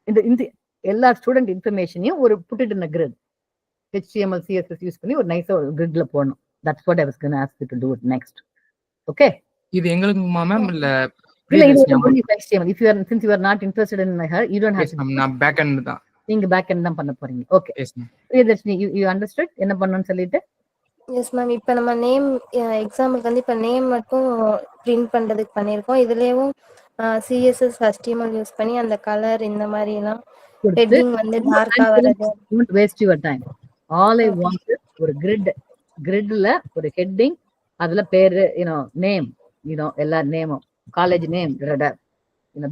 in the எல்லா student இன்ஃபர்மேஷனையும் put it in a grid. HTML CSS use பண்ணி ஒரு நைஸா ஒரு gridல போடணும். That's what I was going to ask you to do it next. Okay? இது எங்களுக்கு ma'am இல்ல HTML. Since you are not interested in her, you don't have to. நான் back end தான். நீங்க பேக் எண்ட் தான் பண்ண போறீங்க. Okay. Yes ma'am. Priyadarshini, you understood என்ன பண்ணனும்னு சொல்லிட்டு? Yes ma'am. இப்போ நம்ம நேம் எக்ஸாம்பிளுக்கு இப்போ நேம் மட்டும் பிரிண்ட் பண்றதுக்கு பண்ணியிருக்கோம். இதுலயும் CSS HTML யூஸ் பண்ணி அந்த கலர் இந்த மாதிரி எல்லாம் ஹெட்டிங் டார்க்கா வரது. Don't waste your time. All I want is ஒரு gridல ஒரு ஹெட்டிங், அதுல பேரு நேம், எல்லா நேமும், காலேஜ் நேம்,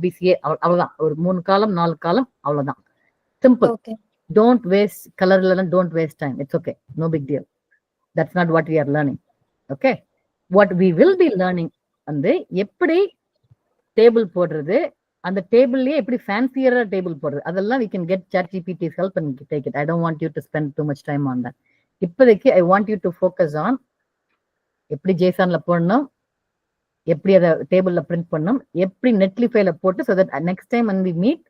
BCA, அவ்வளவுதான். ஒரு 3 காலம் 4 காலம், அவ்வளவுதான். Simple. Okay. Don't waste color, don't waste time. It's okay. No big deal. That's not what we are learning. Okay? What we will be learning எப்படி டேபிள் போடுறது, அந்த டேபிள்லயே எப்படி ஃபேன்சியரா டேபிள் போடுறது, அதெல்லாம் we can get ChatGPT's help and take it. I don't want you to spend too much time on that. இப்போதைக்கு I want you to focus on எப்படி JSONல போடணும், எப்படி அதை டேபிள்ல பிரிண்ட் பண்ணணும், எப்படி நெட்லிஃபைல போட்டு, so that next time when we meet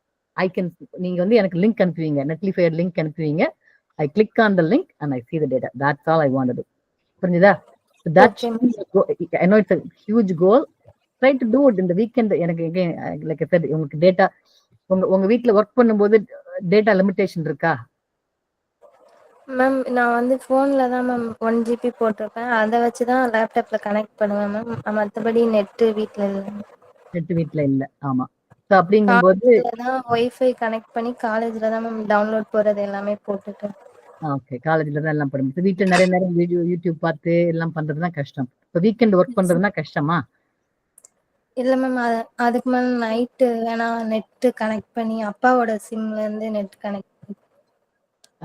I can, நீங்க எனக்கு லிங்க் அனுப்புவீங்க, நெட்லிஃபை லிங்க் அனுப்புவீங்க. I click on the link and I see the data. That's all I want to do. புரிஞ்சுதா? So that I know it's a huge goal. Try to do it in the weekend. எனக்கு like I said, உங்களுக்கு data உங்க வீட்ல work பண்ணும்போது data limitation இருக்கா? Ma'am நான் போன்ல தான் மேம் 1 GB போட்டிருப்பேன். அதை வச்சு தான் லேப்டாப்ல கனெக்ட் பண்ணுவேன் மேம். மற்றபடி நெட் வீட்ல இல்ல. நெட் வீட்ல இல்ல. ஆமா. சோ அப்படிங்கும்போது வைஃபை கனெக்ட் பண்ணி காலேஜ்ல தான் மேம் டவுன்லோட் போறது எல்லாமே போட்டுட்டு. ஓகே, காலேஜ்ல தான் எல்லாம் பண்ணுங்க. வீட்ல நிறைய நேரம் வீடியோ யூடியூப் பார்த்து எல்லாம் பண்றதுனா கஷ்டம். இப்போ வீக்கெண்ட் ஒர்க் பண்றதுனா கஷ்டமா? இல்ல மேம், அதுக்கு மேல நைட் வேணா நெட் கனெக்ட் பண்ணி அப்பாவோட சிம்ல இருந்து நெட் கனெக்ட்.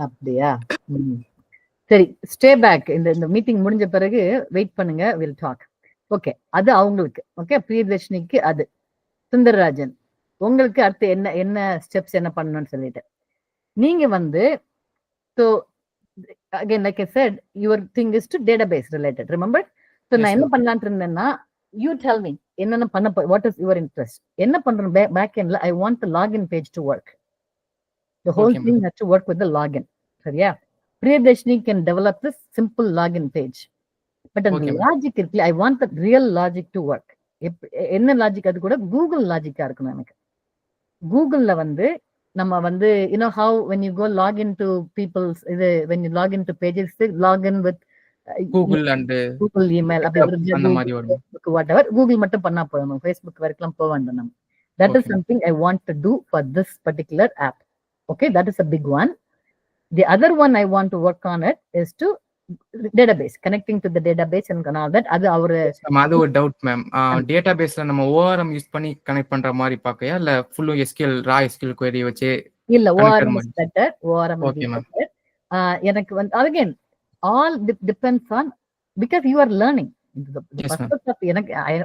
அப்படியா? சரி, ஸ்டே பேக். இந்த மீட்டிங் முடிஞ்ச பிறகு வெயிட் பண்ணுங்க, வில் டாக். ஓகே, அது அவங்களுக்கு. ஓகே, பிரியதர்ஷினிக்கு அது. சுந்தரராஜன், உங்களுக்கு அடுத்து என்ன ஸ்டெப்ஸ் என்ன பண்ணணும்னு சொல்லிட்டு நீங்க so again like I said, your thing is to database related, remember? So நான் என்ன பண்ணலாம்னு இருந்தேன்னா, you tell me என்னென்ன பண்ண, what is your interest, என்ன பண்றோம் back endல. I want the login page to work. The whole thing has to work with the login. சரியா? Priyadarshini can develop this simple login page, but அந்த logic இருக்குல்ல, I want the real logic to work. என்ன logic? அது கூட Google லாஜிக்கா இருக்கணும் எனக்கு. கூகுள்ல நம்ம how when you go log into people's when you log into pages, log in with Google and Google email, அந்த மாதிரி வரும். whatever, Google மட்டும் பண்ணா போதும், Facebook வரைக்கும் போக வேண்டாம் நம்ம. That is something I want to do for this particular app. Okay, that is a big one. The other one I want to work on it is to database, connecting to the database and all that. அது ஒரு doubt ma'am. டேட்டாபேஸ்ல நம்ம ORM use பண்ணி connect பண்ற மாதிரி பாக்கையா இல்ல full SQL ரா SQL query வச்சு? இல்ல, ORM is better. ORM is better. எனக்கு again all depends on, because you are learning.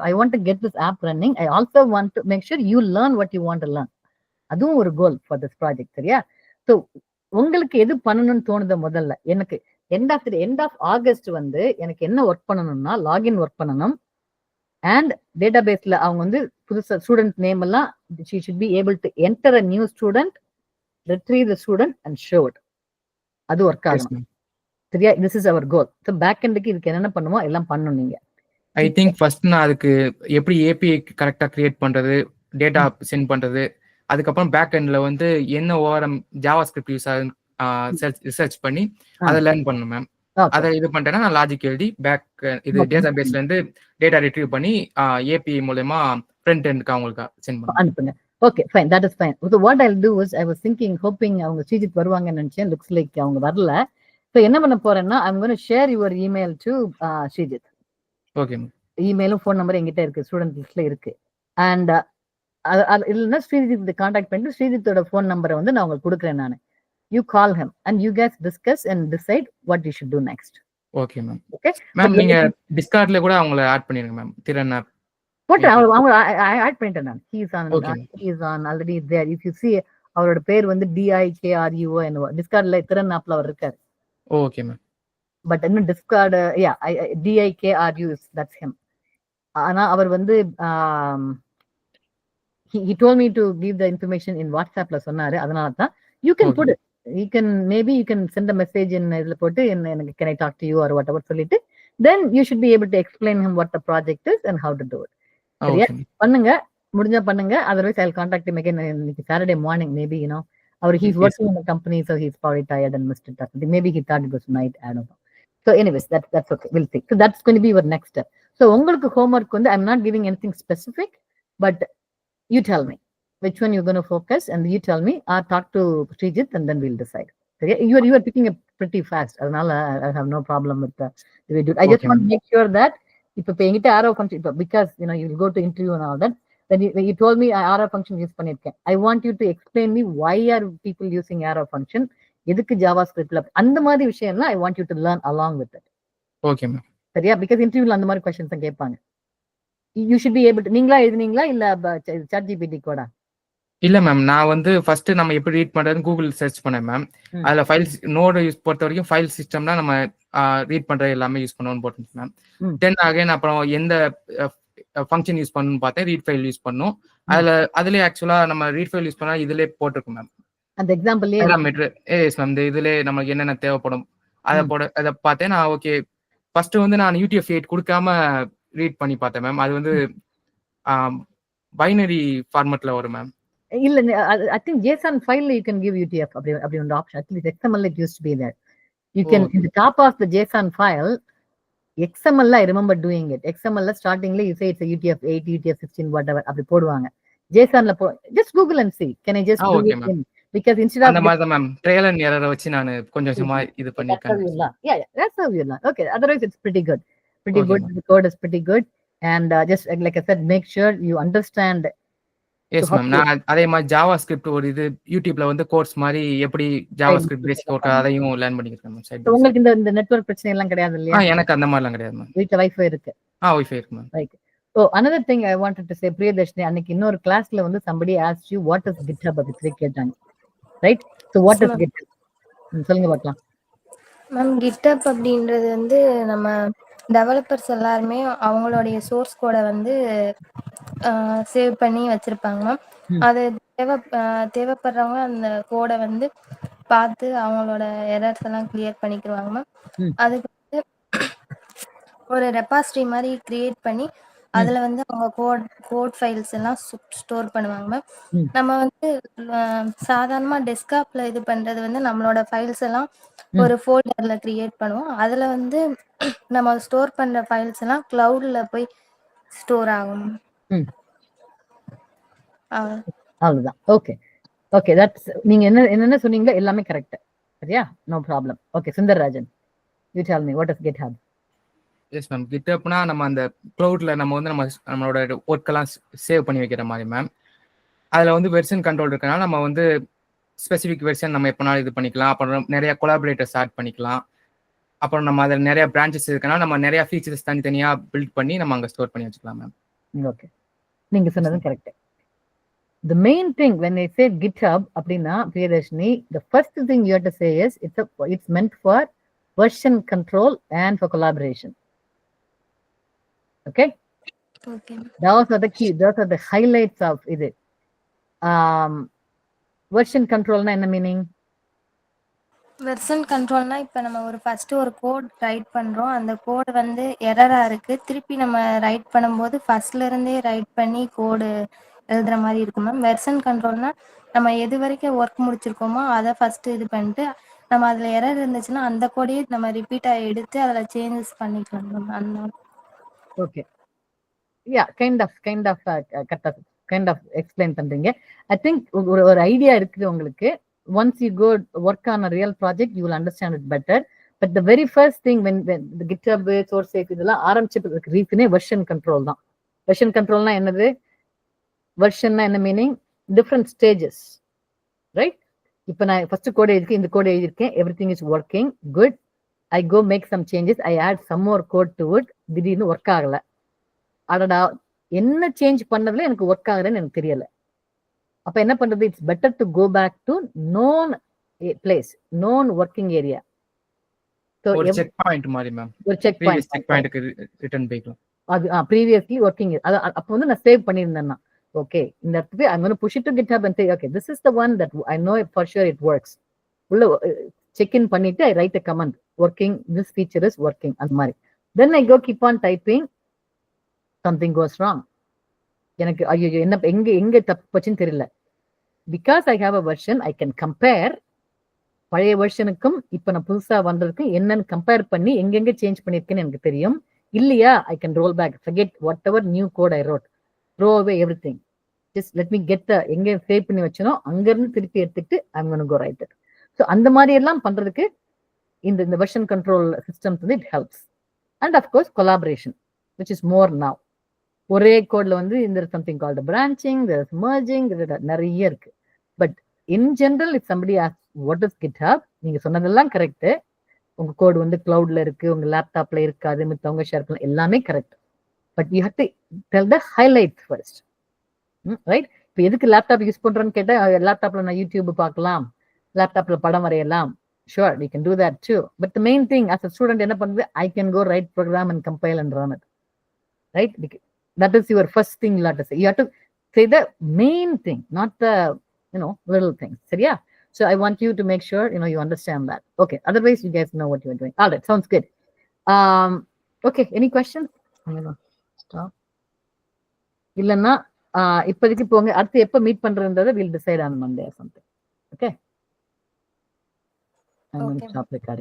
I want to get this app running. I also want to make sure you learn what you want to learn. அதுவும் ஒரு கோல் for this project. சரியா? So உங்களுக்கு எது பண்ணணும்னு தோணுது முதல்ல? எனக்கு end of August எனக்கு என்ன ஒர்க் பண்ணணும்னா, லாகின் ஒர்க் பண்ணணும். அண்ட் டேட்டாபேஸ்ல அவங்க புதுசா ஸ்டூடெண்ட் நேம் எல்லாம் she should be able to enter a new student, retrieve the student and show it. அது ஒர்க் ஆகணும். சரியா? This is our goal. So back எண்டுக்கு இதுக்கு என்னென்ன பண்ணுமோ எல்லாம் பண்ணணும் நீங்க. ஐ திங்க் ஃபர்ஸ்ட் நான் அதுக்கு எப்படி ஏபிஐ கரெக்டா கிரியேட் பண்றது, டேட்டா சென்ட் பண்றது, அதுக்கப்புறம் பேக் எண்ட்ல வந்து என்ன ஓஆர்எம் ஜாவா ஸ்கிரிப்ட் யூஸ் ஆகுது ரிசர்ச் பண்ணி அதை லேர்ன் பண்ணணும் மேம். அதை இது பண்ணிட்டேன்னா நான் லாஜிக் எழுதி பேக் இது டேட்டா பேஸ்ல இருந்து டேட்டா ரிட்ரீவ் பண்ணி ஏபிஐ மூலமா ஃப்ரண்ட் எண்டுக்கு அவங்களுக்கு சென்ட் பண்ணுவேன். அனுப்புங்க. Okay fine, that is fine. So what Jal two is I was thinking hoping அவங்க ஸ்ரீஜித் வருவாங்கன்னு நினைச்சேன். லுக்ஸ் லைக் அவங்க வரல. ஸோ என்ன பண்ண போறேன்னா I'm gonna share your email to Sreejith. Okay ma'am. இமெயிலும் ஃபோன் நம்பர் எங்கிட்ட இருக்கு, ஸ்டூடெண்ட் லிஸ்ட்ல இருக்கு. அண்ட் இல்லைன்னா ஸ்ரீஜித் கான்டாக்ட் பண்ணிட்டு ஸ்ரீஜித்தோட ஃபோன் நம்பரை வந்து நான் உங்களுக்கு கொடுக்குறேன் நான். You call him and you case discuss and decide what you should do next. Okay ma'am. Okay ma'am, நீங்க டிஸ்கார்ட்ல கூட அவங்கள ஆட் பண்ணிருங்க மேம். திறன் ஆப் போட்டு அவங்க ஆட் பண்ணிட்டேன் நான். he is on already there. if you see அவரோட பேர் வந்து DIKRUO என்னவோ டிஸ்கார்ட்ல திறன் ஆப்ல அவர் இருக்காரு. Okay ma'am. பட் இன்னும் டிஸ்கார்ட் DIKRU that's him. ஆனா அவர் வந்து he told me to give the information in WhatsAppல சொன்னாரு. அதனால தான் you can put it. Maybe you can send a message in இதுல போட்டு எனக்கு can I talk to you or whatever சொல்லிட்டு then you should be able to explain him what the project is and how to do it. சரியா? பண்ணுங்க, முடிஞ்சா பண்ணுங்க. otherwise I'll contact him again இன்னைக்கு Saturday morning maybe, you know. he's working in a company so he's probably tired and missed it. Maybe he thought it was night, I don't know. So anyways, that's okay, we'll see. So that's going to be your next step. So உங்களுக்கு homework வந்து I'm not giving anything specific, but you tell me which one you're going to focus and you tell me. I'll talk to Srijit and then we'll decide. சரியா? you are picking up pretty fast. அதனால I have no problem with the way you do it. I just want to make sure that இப்ப எங்கிட்ட arrow function because you know you will go to interview and all that, then you told me arrow function use பண்ணிருக்கேன். I want you to explain me why are people using arrow function, எதுக்கு JavaScriptல அந்த மாதிரி விஷயம்லாம் I want you to learn along with it. Okay ma'am. சரியா? because interviewல அந்த மாதிரி questions கேட்பாங்க. you should be able to. நீங்களா எழுதுனீங்களா இல்ல ChatGPT கோடா? இல்ல மேம், நான் வந்து ஃபர்ஸ்ட் நம்ம எப்படி ரீட் பண்றதுன்னு கூகுள் சர்ச் பண்ணேன் மேம். அதுல ஃபைல்ஸ் நோட் யூஸ் பொறுத்த வரைக்கும் ஃபைல் சிஸ்டம்னா நம்ம ரீட் பண்றது எல்லாமே யூஸ் பண்ணணும்னு போட்டுருந்துச்சு மேம். தென் அகைன் அப்புறம் எந்த ஃபங்க்ஷன் யூஸ் பண்ணணும்னு பார்த்தேன், ரீட் ஃபைல் யூஸ் பண்ணணும். அதுல ஆக்சுவலா நம்ம ரீட் ஃபைல் யூஸ் பண்ணா இதுல போட்டிருக்கும் மேம். அந்த எக்ஸாம்பிள்லயே எஸ் மேம், இந்த இதுல நமக்கு என்னென்ன தேவைப்படும் அதை பார்த்தேன் நான். ஓகே, ஃபர்ஸ்ட் வந்து நான் UTF-8 கொடுக்காம ரீட் பண்ணி பார்த்தேன் மேம். அது வந்து பைனரி ஃபார்மட்ல வரும் மேம். இல்ல I think JSON file you can give UTF அப்படி ஒரு option. at least XML it used to be there. You can in the top of the JSON file XML I remember doing it. XML startingly you say it's a UTF-8 UTF-16 whatever அப்படி போடுவாங்க. JSON ல just Google and see, can I just do it in? Because instead of அந்த மாதிரி தான் ma'am trial and error வச்சு நான் கொஞ்சம் சும்மா இது பண்ணிருக்கேன். yeah that's how you learn. Okay, otherwise it's pretty good. The code is pretty good and just like I said, make sure you understand. Yes ma'am, நான் அதே மாதிரி ஜாவா ஸ்கிரிப்ட் ஒரு இது யூடியூப்ல வந்து கோர்ஸ் மாதிரி எப்படி ஜாவா ஸ்கிரிப்ட் பேசிக் work அதையும் லேர்ன் பண்ணிக்கிறேன் மேம். உங்களுக்கு இந்த நெட்வொர்க் பிரச்சனை எல்லாம் கிடையாது இல்லையா? எனக்கு அந்த மாதிரிலாம் கிடையாது மேம். வீட்ல வைஃபை இருக்கு. வைஃபை இருக்கு ma'am. Right. So another thing I wanted to say, Priyadashni, அன்னைக்கு இன்னொரு கிளாஸ்ல வந்து somebody asked you what is GitHub அப்படி கேட்டாங்க. Right? So what is GitHub? சொல்லுங்க பார்க்கலாம். மேம், GitHub அப்படின்றது வந்து நம்ம டெவலப்பர்ஸ் எல்லாருமே அவங்களுடைய சோர்ஸ் கோடை வந்து சேவ் பண்ணி வச்சிருப்பாங்க மேம். அது தேவைப்படுறவங்க அந்த கோடை வந்து பார்த்து அவங்களோட எரர்ஸ் எல்லாம் கிளியர் பண்ணிக்கிடுவாங்க மேம். அதுக்கு வந்து ஒரு ரெபாசிட்டரி மாதிரி கிரியேட் பண்ணி அதுல வந்து அவங்க கோட் ஃபைல்ஸ் எல்லாம் ஸ்டோர் பண்ணுவாங்க மேம். நம்ம வந்து சாதாரணமா டெஸ்க்டாப்ல இது பண்றது வந்து நம்மளோட ஃபைல்ஸ் எல்லாம் ஒரு ஃபோல்டர்ல கிரியேட் பண்ணுவோம். அதுல வந்து நம்ம ஸ்டோர் பண்ற ஃபைல்ஸ் எல்லாம் கிளவுட்ல போய் ஸ்டோர் ஆகும். அவ்வளவுதான். ஓகே ஓகே, தட்ஸ் நீங்க என்ன சொன்னீங்களோ எல்லாமே கரெக்ட். சரியா? No problem. Okay, Sundarrajan, you tell me what is GitHub? Yes ma'am, GitHubனா நம்ம அந்த க்ளவுட்ல நம்ம வந்து நம்மளோட ஒர்க்கெல்லாம் சேவ் பண்ணி வைக்கிற மாதிரி மேம். அதில் வந்து வெர்ஷன் கண்ட்ரோல் இருக்கனால நம்ம வந்து ஸ்பெசிஃபிக் வெர்ஷன் நம்ம எப்போனாலும் இது பண்ணிக்கலாம். அப்புறம் நிறைய கொலாபரேட்டர்ஸ் ஆட் பண்ணிக்கலாம். அப்புறம் நம்ம அதில் நிறைய பிரான்ச்சஸ் இருக்கனால நம்ம நிறைய ஃபீச்சர்ஸ் தனித்தனியாக பில்ட் பண்ணி நம்ம அங்கே ஸ்டோர் பண்ணி வச்சுக்கலாம் மேம். ஓகே, நீங்கள் சொன்னதும் correct. The main thing when I say GitHub அப்படின்னா Priyadashni, the first thing you have to say is it's meant for version control and for collaboration. Okay? Okay. Those are the key. Those are the highlights of it. Version control na enna meaning? Version கண்ட்ரோல்னா இப்போ நம்ம first ஒரு code right பண்றோம். அந்த code வந்து எரரா இருக்கு. திருப்பி நம்ம ரைட் பண்ணும்போது ஃபர்ஸ்ட்ல இருந்தே ரைட் பண்ணி கோடு எழுதுற மாதிரி இருக்கும் மேம். வெர்ஷன் கண்ட்ரோல்னா நம்ம எது வரைக்கும் ஒர்க் முடிச்சிருக்கோமோ அதை ஃபர்ஸ்ட் இது பண்ணிட்டு நம்ம அதுல எரர் இருந்துச்சுன்னா அந்த கோடையே நம்ம ரிப்பீட்டா எடுத்து அதுல சேஞ்சஸ் பண்ணிக்கலாம் மேம். அந்த okay, ya kind of explain பண்றீங்க. ஐ திங்க் ஒரு ஐடியா இருக்குது உங்களுக்கு. once you go work on a real project you will understand it better. But the very first thing when the GitHub source இதெல்லாம் ஆரம்பிச்சதுக்கு ரீசனே version control தான். Version கண்ட்ரோல்னா என்னது? வெர்ஷன்னா என்ன மீனிங்? Different stages, right? இப்போ நான் ஃபர்ஸ்ட் கோட் எழுதிருக்கேன், இந்த கோட் எழுதிருக்கேன், everything is working good. I go make some changes, I add some more code to it. திடீர்னு ஒர்க் ஆகல. அடடா, என்ன சேஞ்ச் பண்ணதுல எனக்கு ஒர்க் ஆகுதுன்னு எனக்கு தெரியல. அப்ப என்ன பண்றது? It's better to go back to known place, known working area. ஒரு செக் பாயிண்ட் மாதிரி மேம். ஒரு செக் பாயிண்ட்க்கு ரிட்டர்ன் போய்க்கலாம். அது previously working. அப்ப வந்து நான் சேவ் பண்ணியிருந்தேன்னா ஓகே, இந்த இடத்துக்கு I'm going to push it to GitHub and say okay, this is the one that I know for sure it works. உள்ள செக் இன் பண்ணிட்டு I write a command working, this feature is working அந்த மாதிரி. Then I go keep on typing, something goes wrong. எனக்கு ஐயோ என்ன எங்க தப்பு போச்சுன்னு தெரியல. Because I have a version, I can compare. பழைய வெர்ஷனுக்கும் இப்ப நான் புதுசா வந்ததுக்கும் என்னன்னு கம்பேர் பண்ணி எங்கெங்க சேஞ்ச் பண்ணிருக்கேன்னு எனக்கு தெரியும். இல்லையா I can roll back, forget whatever new code I wrote, throw away everything. Just let me get the எங்க சேவ் பண்ணி வச்சனோ அங்க இருந்து திருப்பி எடுத்துட்டு I am gonna go write it. So அந்த மாதிரி எல்லாம் பண்றதுக்கு இந்த வெர்ஷன் கண்ட்ரோல் சிஸ்டம்ஸ் வந்து it helps. And of course collaboration which is more now. ஒரே கோட்ல வந்து இந்த சம்திங் கால்டு பிரான்ச்சிங், மர்ஜிங், நிறைய இருக்கு. But in general if somebody ask what is GitHub, நீங்க சொன்னதெல்லாம் கரெக்ட். உங்க கோட் வந்து கிளவுட்ல இருக்கு, உங்க லேப்டாப்ல இருக்காது, மித்தவங்க ஷேர் பண்ணலாம், எல்லாமே correct. But you have to tell the highlight first, right? இப்போ எதுக்கு லேப்டாப் யூஸ் பண்றேன்னு கேட்டா, லேப்டாப்ல நான் யூடியூப் பார்க்கலாம், லேப்டாப்ல படம் வரையலாம். Sure, you can do that too. But the main thing as a student என்ன பண்ணுது? I can go write program and compile and run it, right? That is your first thing you have to say. You have to say the main thing, not the little things. சரியா? So I want you to make sure you understand that. Okay, otherwise you guys know what you are doing. All right, sounds good. Okay, any questions? I'm going to stop. இல்லன்னா இப்போதைக்கு போங்க. அடுத்து எப்போ meet பண்றதுன்றதை we'll decide on Monday or something. Okay? I'm going to stop recording.